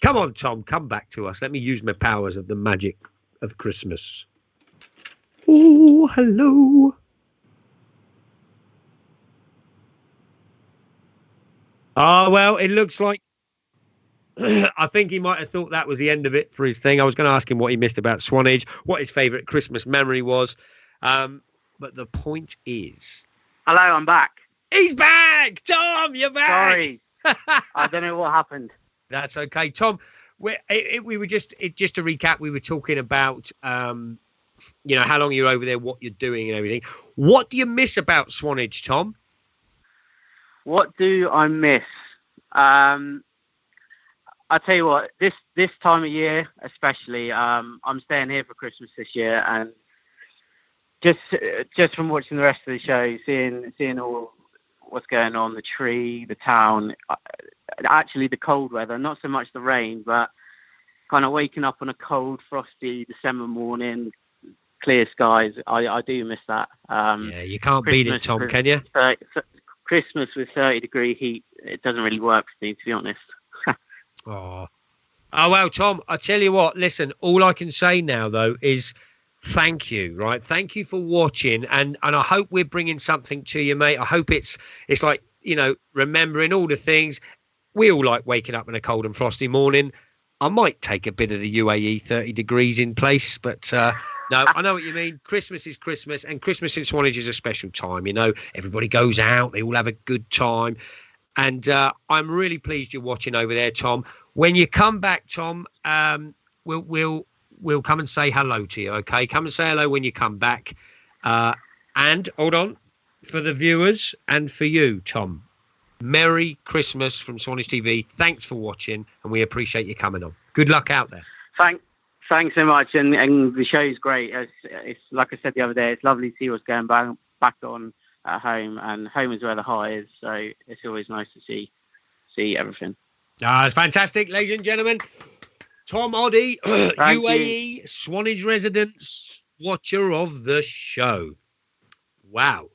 [SPEAKER 2] Come on, Tom, come back to us. Let me use my powers of the magic of Christmas. Oh, hello. Oh, well, it looks like I think he might have thought that was the end of it for his thing. I was going to ask him what he missed about Swanage, what his favourite Christmas memory was. But the point is...
[SPEAKER 13] Hello, I'm back.
[SPEAKER 2] He's back! Tom, you're back!
[SPEAKER 13] Sorry. I don't know what happened.
[SPEAKER 2] That's okay. Tom, we were just to recap, we were talking about, how long you're over there, what you're doing and everything. What do you miss about Swanage, Tom?
[SPEAKER 13] What do I miss? I tell you what, this time of year, especially, I'm staying here for Christmas this year, and just from watching the rest of the show, seeing all what's going on, the tree, the town, actually the cold weather, not so much the rain, but kind of waking up on a cold, frosty December morning, clear skies. I do miss that.
[SPEAKER 2] Yeah, you can't beat it, Tom, can you?
[SPEAKER 13] Christmas with 30-degree heat, it doesn't really work for me, to be honest.
[SPEAKER 2] Oh, well, Tom, I tell you what, listen, all I can say now, though, is thank you, right? Thank you for watching. And I hope we're bringing something to you, mate. I hope it's like, remembering all the things. We all like waking up in a cold and frosty morning. I might take a bit of the UAE 30 degrees in place, but no, I know what you mean. Christmas is Christmas, and Christmas in Swanage is a special time. Everybody goes out, they all have a good time. And I'm really pleased you're watching over there, Tom. When you come back, Tom, we'll come and say hello to you, okay? Come and say hello when you come back. And hold on, for the viewers and for you, Tom, Merry Christmas from Swanage TV. Thanks for watching, and we appreciate you coming on. Good luck out there.
[SPEAKER 13] Thanks so much, and the show's great. It's like I said the other day, it's lovely to see what's going back on at home, and home is where the heart is, so it's always nice to see everything.
[SPEAKER 2] It's fantastic, ladies and gentlemen. Tom Oddie, UAE, Swanage residents, watcher of the show. Wow.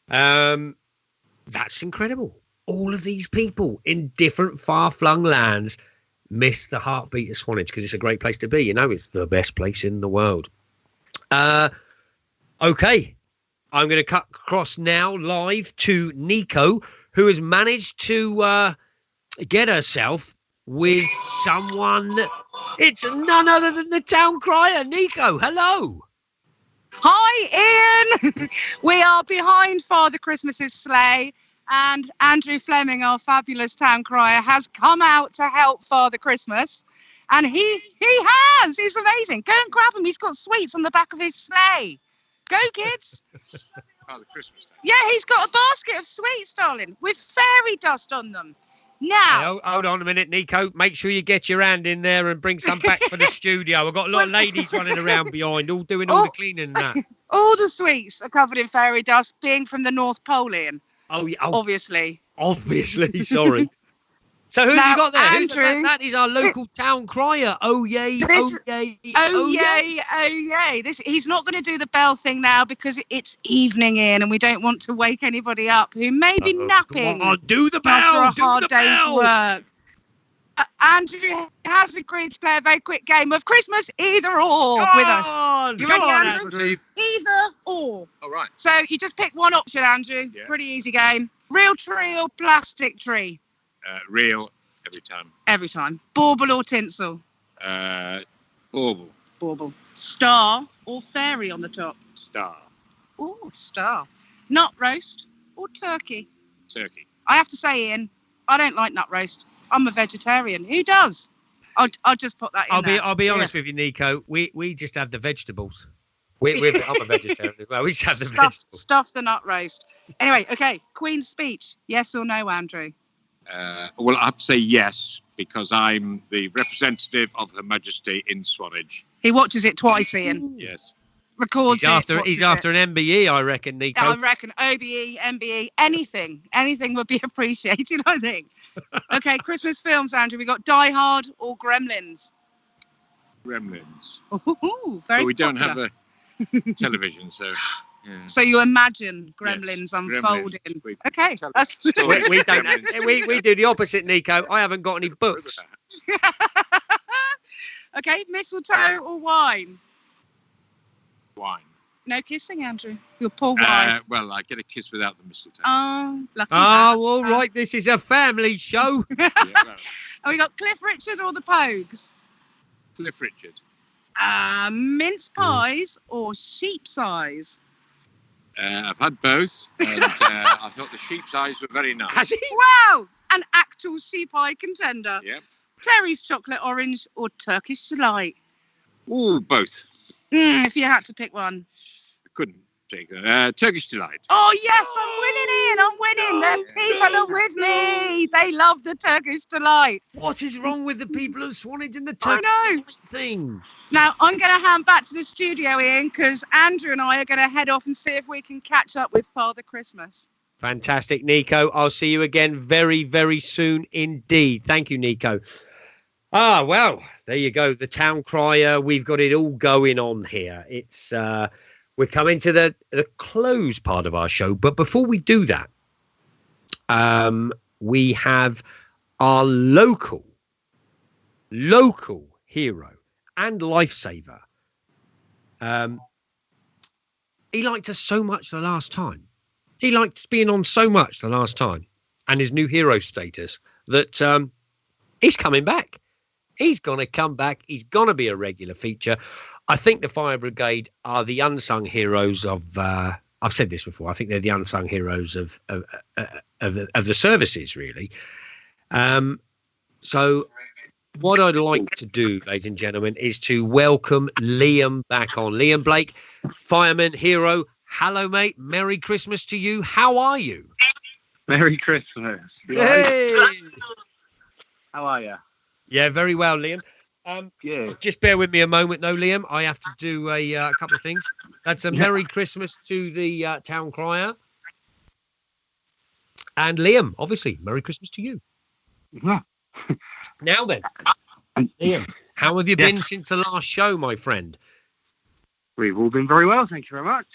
[SPEAKER 2] That's incredible. All of these people in different far-flung lands miss the heartbeat of Swanage because it's a great place to be. It's the best place in the world. Okay. I'm going to cut across now live to Nico, who has managed to get herself with someone. It's none other than the town crier. Nico, hello.
[SPEAKER 4] Hi, Ian. We are behind Father Christmas's sleigh, and Andrew Fleming, our fabulous town crier, has come out to help Father Christmas. And he has. He's amazing. Go and grab him. He's got sweets on the back of his sleigh. Go, kids.
[SPEAKER 14] Father Christmas.
[SPEAKER 4] Yeah, he's got a basket of sweets, darling, with fairy dust on them. Now,
[SPEAKER 2] Hey, hold on a minute, Nico. Make sure you get your hand in there and bring some back for the studio. I've got a lot of ladies running around behind, all doing all the cleaning and that.
[SPEAKER 4] all the sweets are covered in fairy dust, being from the North Pole, Ian.
[SPEAKER 2] Oh, yeah.
[SPEAKER 4] Obviously.
[SPEAKER 2] Obviously, sorry. So who have you got there?
[SPEAKER 4] Andrew,
[SPEAKER 2] that is our local town crier. Oh, yay, oh, yay,
[SPEAKER 4] oh, yay, oh, yay. He's not going to do the bell thing now because it's evening in and we don't want to wake anybody up who may be napping.
[SPEAKER 2] Come on, do the bell.
[SPEAKER 4] After a hard day's work. Andrew has agreed to play a very quick game of Christmas either or with us. You ready, Andrew? Either or.
[SPEAKER 14] All right.
[SPEAKER 4] So you just pick one option, Andrew.
[SPEAKER 14] Yeah.
[SPEAKER 4] Pretty easy game. Real tree or plastic tree?
[SPEAKER 14] Real every time.
[SPEAKER 4] Every time. Bauble or tinsel?
[SPEAKER 14] Bauble.
[SPEAKER 4] Bauble. Star or fairy on the top?
[SPEAKER 14] Star.
[SPEAKER 4] Oh, star. Nut roast or turkey?
[SPEAKER 14] Turkey.
[SPEAKER 4] I have to say, Ian, I don't like nut roast. I'm a vegetarian. Who does? I'll just put that in there.
[SPEAKER 2] I'll be honest with you, Nico. We just have the vegetables. I'm a vegetarian as well. We just have the vegetables.
[SPEAKER 4] Stuff the nut roast. Anyway, okay. Queen's speech. Yes or no, Andrew?
[SPEAKER 14] Well, I have to say yes, because I'm the representative of Her Majesty in Swanage.
[SPEAKER 4] He watches it twice, Ian.
[SPEAKER 14] Yes.
[SPEAKER 4] Records
[SPEAKER 2] He's after an MBE, I reckon, Nico.
[SPEAKER 4] I reckon OBE, MBE, anything would be appreciated, I think. Okay, Christmas films, Andrew. We got Die Hard or Gremlins?
[SPEAKER 14] Gremlins.
[SPEAKER 4] Ooh, very
[SPEAKER 14] But we don't
[SPEAKER 4] popular.
[SPEAKER 14] have a television, so... Yeah.
[SPEAKER 4] So you imagine Gremlins unfolding.
[SPEAKER 14] Gremlins.
[SPEAKER 4] Okay, that's
[SPEAKER 2] we don't. We do the opposite, Nico. I haven't got any books.
[SPEAKER 4] Okay, mistletoe or wine?
[SPEAKER 14] Wine.
[SPEAKER 4] No kissing, Andrew. Your poor wife.
[SPEAKER 14] Well, I get a kiss without the mistletoe.
[SPEAKER 4] Oh, lucky.
[SPEAKER 2] Oh, all right. This is a family show.
[SPEAKER 14] Yeah, well,
[SPEAKER 4] And we got Cliff Richard or the Pogues?
[SPEAKER 14] Cliff Richard.
[SPEAKER 4] Mince pies or sheep's eyes?
[SPEAKER 14] I've had both, and I thought the sheep's eyes were very nice.
[SPEAKER 4] Wow! An actual sheep eye contender.
[SPEAKER 14] Yep.
[SPEAKER 4] Terry's chocolate orange or Turkish delight?
[SPEAKER 14] Oh, both.
[SPEAKER 4] If you had to pick one.
[SPEAKER 14] I couldn't take it. Turkish delight.
[SPEAKER 4] Oh, yes, I'm winning, Ian. I'm winning. The people are with me. They love the Turkish delight.
[SPEAKER 2] What is wrong with the people of Swanage and the
[SPEAKER 4] I
[SPEAKER 2] Turkish
[SPEAKER 4] know.
[SPEAKER 2] delight thing?
[SPEAKER 4] Now, I'm going to hand back to the studio, Ian, because Andrew and I are going to head off and see if we can catch up with Father Christmas.
[SPEAKER 2] Fantastic, Nico. I'll see you again very, very soon indeed. Thank you, Nico. Well, there you go. The town crier. We've got it all going on here. It's we're coming to the close part of our show. But before we do that, we have our local hero and lifesaver. He liked us so much the last time. He liked being on so much the last time, and his new hero status, that he's coming back. He's going to come back. He's going to be a regular feature. I think the Fire Brigade are the unsung heroes of. I've said this before. I think they're the unsung heroes of the services, really. So what I'd like to do, ladies and gentlemen, is to welcome Liam back on. Liam Blake, fireman, hero. Hello, mate. Merry Christmas to you. How are you?
[SPEAKER 15] Merry Christmas.
[SPEAKER 2] Hey.
[SPEAKER 15] How are you?
[SPEAKER 2] Yeah, very well, Liam.
[SPEAKER 15] Yeah.
[SPEAKER 2] Just bear with me a moment, though, Liam. I have to do a couple of things. That's a Merry Christmas to the town crier. And Liam, obviously, Merry Christmas to you.
[SPEAKER 15] Yeah.
[SPEAKER 2] Now then, Liam, how have you been since the last show, my friend?
[SPEAKER 15] We've all been very well, thank you very much.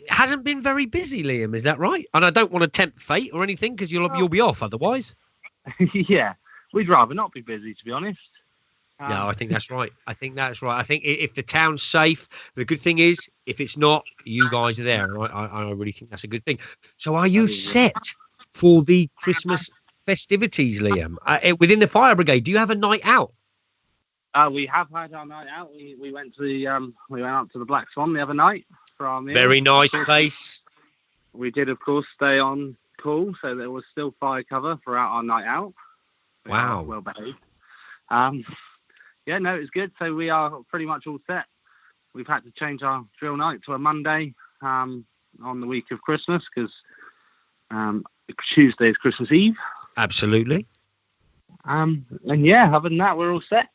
[SPEAKER 2] Hasn't been very busy, Liam, is that right? And I don't want to tempt fate or anything, because you'll be off otherwise.
[SPEAKER 15] Yeah, we'd rather not be busy, to be honest.
[SPEAKER 2] Yeah, I think that's right. I think if the town's safe, the good thing is, if it's not, you guys are there. And I really think that's a good thing. So are you set for the Christmas festivities, Liam? Within the fire brigade, do you have a night out?
[SPEAKER 15] We have had our night out. We went to we went up to the Black Swan the other night for our meal.
[SPEAKER 2] Very nice place.
[SPEAKER 15] We did, of course, stay on call, so there was still fire cover throughout our night out.
[SPEAKER 2] Wow.
[SPEAKER 15] Well behaved. Yeah, no, it's good. So we are pretty much all set. We've had to change our drill night to a Monday on the week of Christmas because Tuesday is Christmas Eve.
[SPEAKER 2] Absolutely.
[SPEAKER 15] And yeah, other than that, we're all set.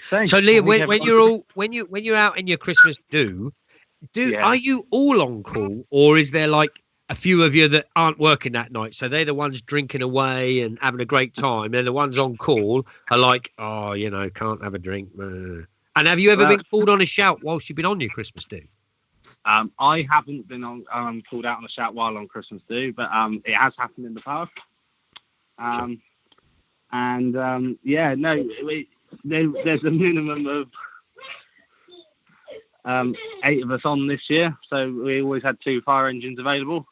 [SPEAKER 2] So Liam, when you're out in your Christmas are you all on call, or is there like a few of you that aren't working that night? So they're the ones drinking away and having a great time, and the ones on call are like, oh, can't have a drink. And have you ever been called on a shout whilst you've been on your Christmas do?
[SPEAKER 15] I haven't been on called out on a shout while on Christmas do, but it has happened in the past.
[SPEAKER 2] Sure.
[SPEAKER 15] And there's a minimum of 8 of us on this year, so we always had 2 fire engines available.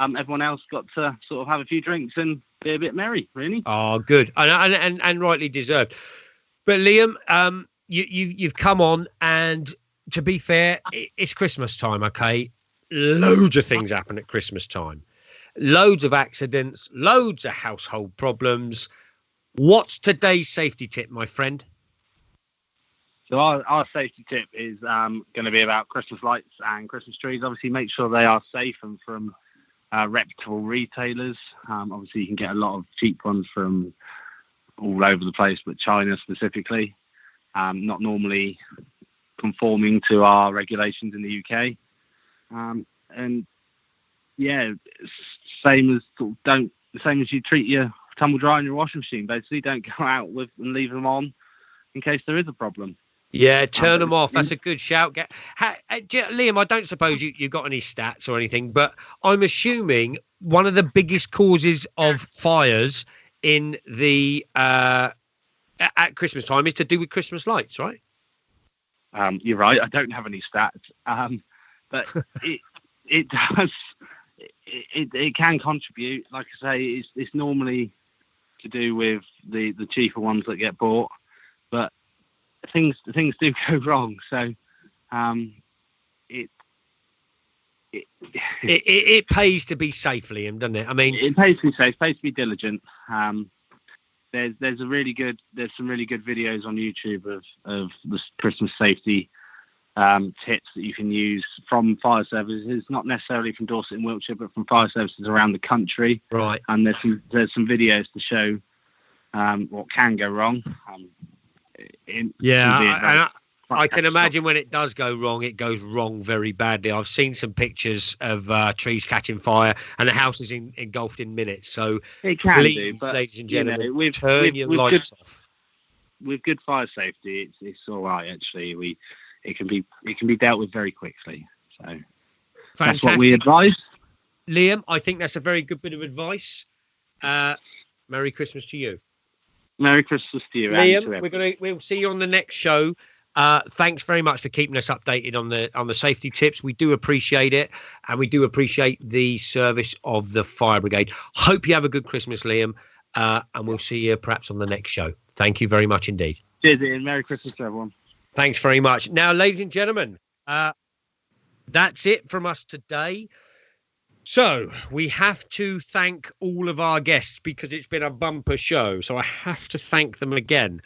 [SPEAKER 15] Everyone else got to sort of have a few drinks and be a bit merry, really.
[SPEAKER 2] Oh, good, and rightly deserved. But Liam, you've come on, and to be fair, it's Christmas time, okay? Loads of things happen at Christmas time. Loads of accidents, loads of household problems. What's today's safety tip, my friend?
[SPEAKER 15] So our safety tip is going to be about Christmas lights and Christmas trees. Obviously, make sure they are safe and from reputable retailers. Obviously, you can get a lot of cheap ones from all over the place, but China specifically, not normally conforming to our regulations in the UK. And yeah, same as you treat your tumble dryer in your washing machine. Basically, don't go out and leave them on in case there is a problem.
[SPEAKER 2] Yeah, turn them off. That's a good shout. Liam, I don't suppose you got any stats or anything, but I'm assuming one of the biggest causes of fires in the at Christmas time is to do with Christmas lights, right?
[SPEAKER 15] You're right. I don't have any stats, but it does. It can contribute. Like I say, it's normally to do with the cheaper ones that get bought, but things do go wrong. So
[SPEAKER 2] it pays to be safe, Liam, doesn't it? I mean,
[SPEAKER 15] it pays to be safe, pays to be diligent. There's some really good videos on YouTube of the Christmas safety tips that you can use from fire services, not necessarily from Dorset and Wiltshire, but from fire services around the country.
[SPEAKER 2] Right.
[SPEAKER 15] And there's some videos to show what can go wrong.
[SPEAKER 2] I can imagine when it does go wrong, it goes wrong very badly. I've seen some pictures of trees catching fire and the house is engulfed in minutes. So
[SPEAKER 15] it can
[SPEAKER 2] please,
[SPEAKER 15] but,
[SPEAKER 2] ladies and gentlemen,
[SPEAKER 15] turn
[SPEAKER 2] your lights off.
[SPEAKER 15] With good fire safety, it's all right. Actually, it can be dealt with very quickly. So
[SPEAKER 2] Fantastic.
[SPEAKER 15] That's what we advise.
[SPEAKER 2] Liam, I think that's a very good bit of advice. Merry Christmas to you.
[SPEAKER 15] Merry Christmas to you,
[SPEAKER 2] Liam. We'll see you on the next show. Thanks very much for keeping us updated on the safety tips. We do appreciate it, and we do appreciate the service of the fire brigade. Hope you have a good Christmas, Liam, and we'll see you perhaps on the next show. Thank you very much indeed.
[SPEAKER 15] Cheers, Ian. Merry Christmas to everyone.
[SPEAKER 2] Thanks very much. Now, ladies and gentlemen, that's it from us today. So we have to thank all of our guests because it's been a bumper show. So I have to thank them again.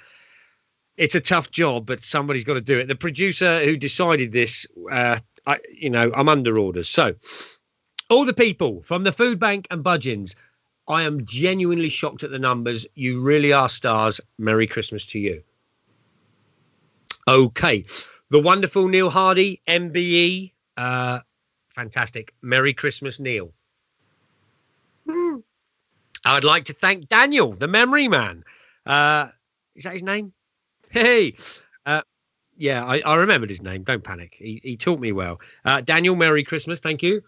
[SPEAKER 2] It's a tough job, but somebody's got to do it. The producer who decided this, I'm under orders. So all the people from the Food Bank and Budgeons, I am genuinely shocked at the numbers. You really are stars. Merry Christmas to you. Okay. The wonderful Neil Hardy, MBE. Fantastic. Merry Christmas, Neil. I'd like to thank Daniel, the memory man. Is that his name? Hey. Yeah, I remembered his name. Don't panic. He taught me well. Daniel, Merry Christmas. Thank you.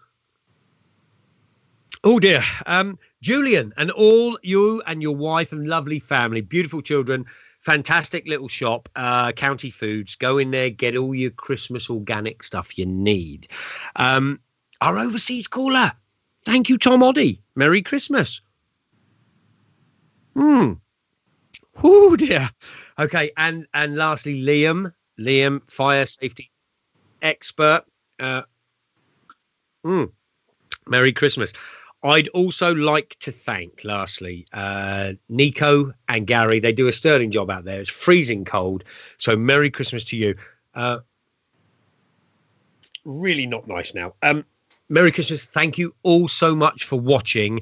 [SPEAKER 2] Oh, dear. Julian, and all you and your wife and lovely family, beautiful children, Fantastic little shop, County Foods. Go in there, get all your Christmas organic stuff you need. Our overseas caller. Thank you, Tom Oddy. Merry Christmas. Oh dear. Okay, and lastly, Liam, fire safety expert. Merry Christmas. I'd also like to thank, lastly, Nico and Gary. They do a sterling job out there. It's freezing cold. So Merry Christmas to you. Really not nice now. Merry Christmas. Thank you all so much for watching.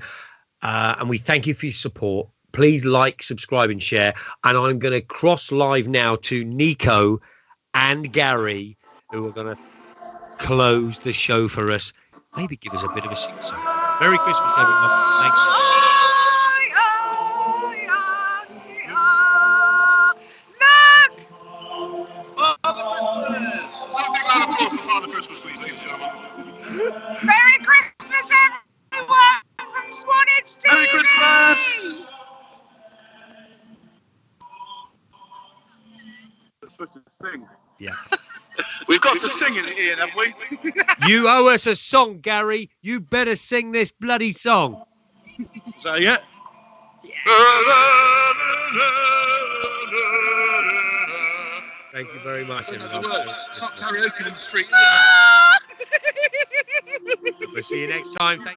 [SPEAKER 2] And we thank you for your support. Please like, subscribe and share. And I'm going to cross live now to Nico and Gary, who are going to close the show for us. Maybe give us a bit of a sing-song. Merry Christmas, everyone. Thank you.
[SPEAKER 9] Father Christmas, please, ladies and gentlemen.
[SPEAKER 4] Merry Christmas, everyone, from Swanage TV.
[SPEAKER 9] Merry Christmas. We're supposed to sing.
[SPEAKER 2] Yeah.
[SPEAKER 3] We've got to sing it, Ian, have we?
[SPEAKER 2] You owe us a song, Gary. You better sing this bloody song.
[SPEAKER 9] Is that it?
[SPEAKER 2] Thank you very much, everyone.
[SPEAKER 9] It's not karaoke in the street.
[SPEAKER 2] We'll see you next time. Thank